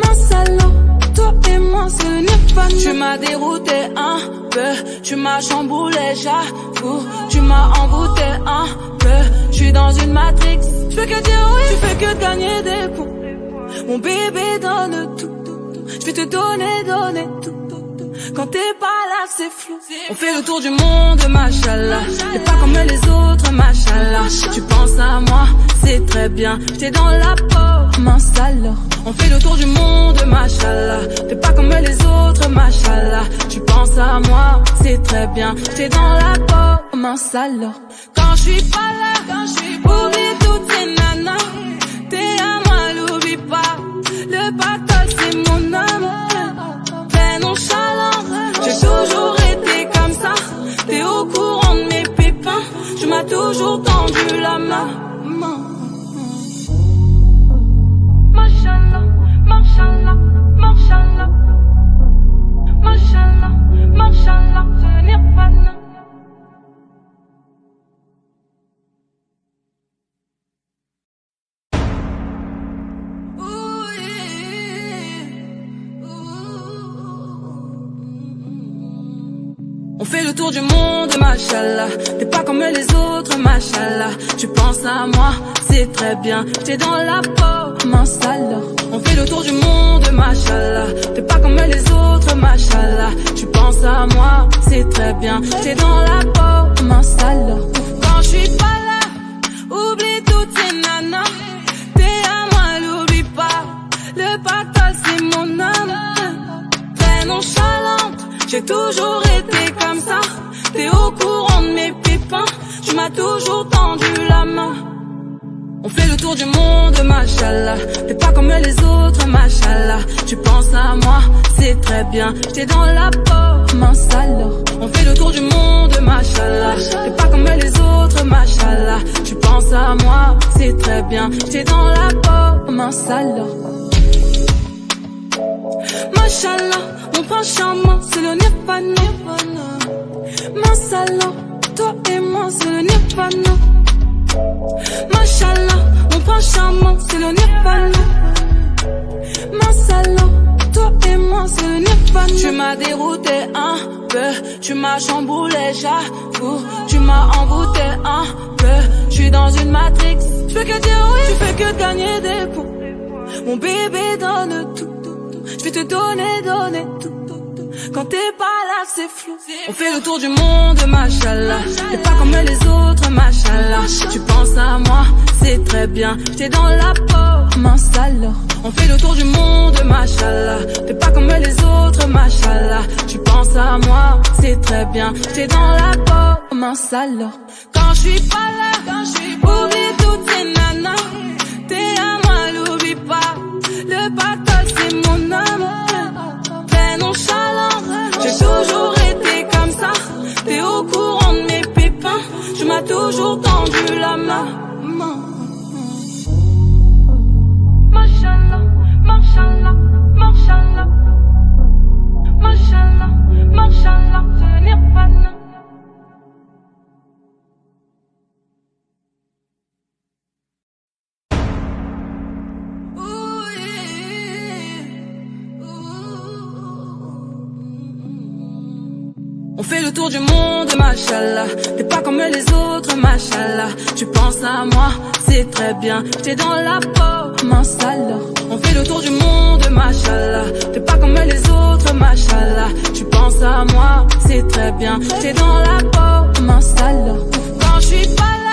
Mince alors, toi et moi, c'est le nirvana. Tu m'as dérouté un peu, tu m'as chamboulé, j'avoue. Tu m'as envoûté un peu, je suis dans une matrix. Je fais que dire oui, tu fais que gagner des points. Mon bébé donne tout. Je vais te donner tout. Quand t'es pas là, c'est flou. On fait le tour du monde, machallah. T'es pas comme les autres, machallah. Tu penses à moi, c'est très bien. J'étais dans la peau, mince alors. On fait le tour du monde, machallah. T'es pas comme les autres, machallah. Tu penses à moi, c'est très bien. J'étais dans la peau, mince alors. Quand je suis pas là, oublie toutes ces nanas. T'es à moi, l'oublie pas. Le pactole, c'est mon âme. Très nonchalant, j'ai toujours été comme ça. T'es au courant de mes pépins. Tu m'as toujours tendu la main. fait le tour du monde, machallah. T'es pas comme les autres, machallah. Tu penses à moi, c'est très bien. T'es dans la peau, mince alors. On fait le tour du monde, machallah. T'es pas comme les autres, machallah. Tu penses à moi, c'est très bien. T'es dans la peau, mince alors. Quand je suis pas là, oublie toutes ces nanas. T'es à moi, l'oublie pas. Le pactole, c'est mon âme. Très nonchalante, j'ai toujours été comme ça. T'es au courant de mes pépins. Tu m'as toujours tendu la main. On fait le tour du monde, machallah. T'es pas comme les autres, machallah. Tu penses à moi, c'est très bien. T'es dans la peau, mince alors. On fait le tour du monde, machallah. T'es pas comme les autres, machallah. Tu penses à moi, c'est très bien. T'es dans la peau, mince alors. Machallah, mon prince charmant, c'est le nirvana. Mince alors, toi et moi, c'est le nirvana. Machallah, mon prince charmant, c'est le nirvana. Mince alors, toi et moi, c'est le nirvana. Tu m'as dérouté un peu, tu m'as chamboulé, j'avoue. Tu m'as envoûté un peu, je suis dans une matrix. Je fais que dire oui, tu fais que gagner des points. Mon bébé donne tout. Je vais te donner tout. Quand t'es pas là, c'est flou. On fait le tour du monde, machallah. T'es pas comme les autres, machallah. Tu penses à moi, c'est très bien. T'es dans la peau, mince alors. On fait le tour du monde, machallah. T'es pas comme les autres, machallah. Tu penses à moi, c'est très bien. T'es dans la peau, mince alors. Quand je suis pas là, oublie toutes ces nanas. T'es à moi, l'oublie pas. Le pactole, c'est mon âme. Très nonchalant, j'ai toujours été comme ça. T'es au courant de mes pépins. Tu m'as toujours tendu la main. Machallah, machallah, machallah. Machallah, machallah, je n'ai pas de... On fait le tour du monde, machallah. T'es pas comme les autres, machallah. Tu penses à moi, c'est très bien. T'es dans la peau, mince alors. On fait le tour du monde, machallah. T'es pas comme les autres, machallah. Tu penses à moi, c'est très bien. T'es dans la peau, mince alors. Quand je suis pas là,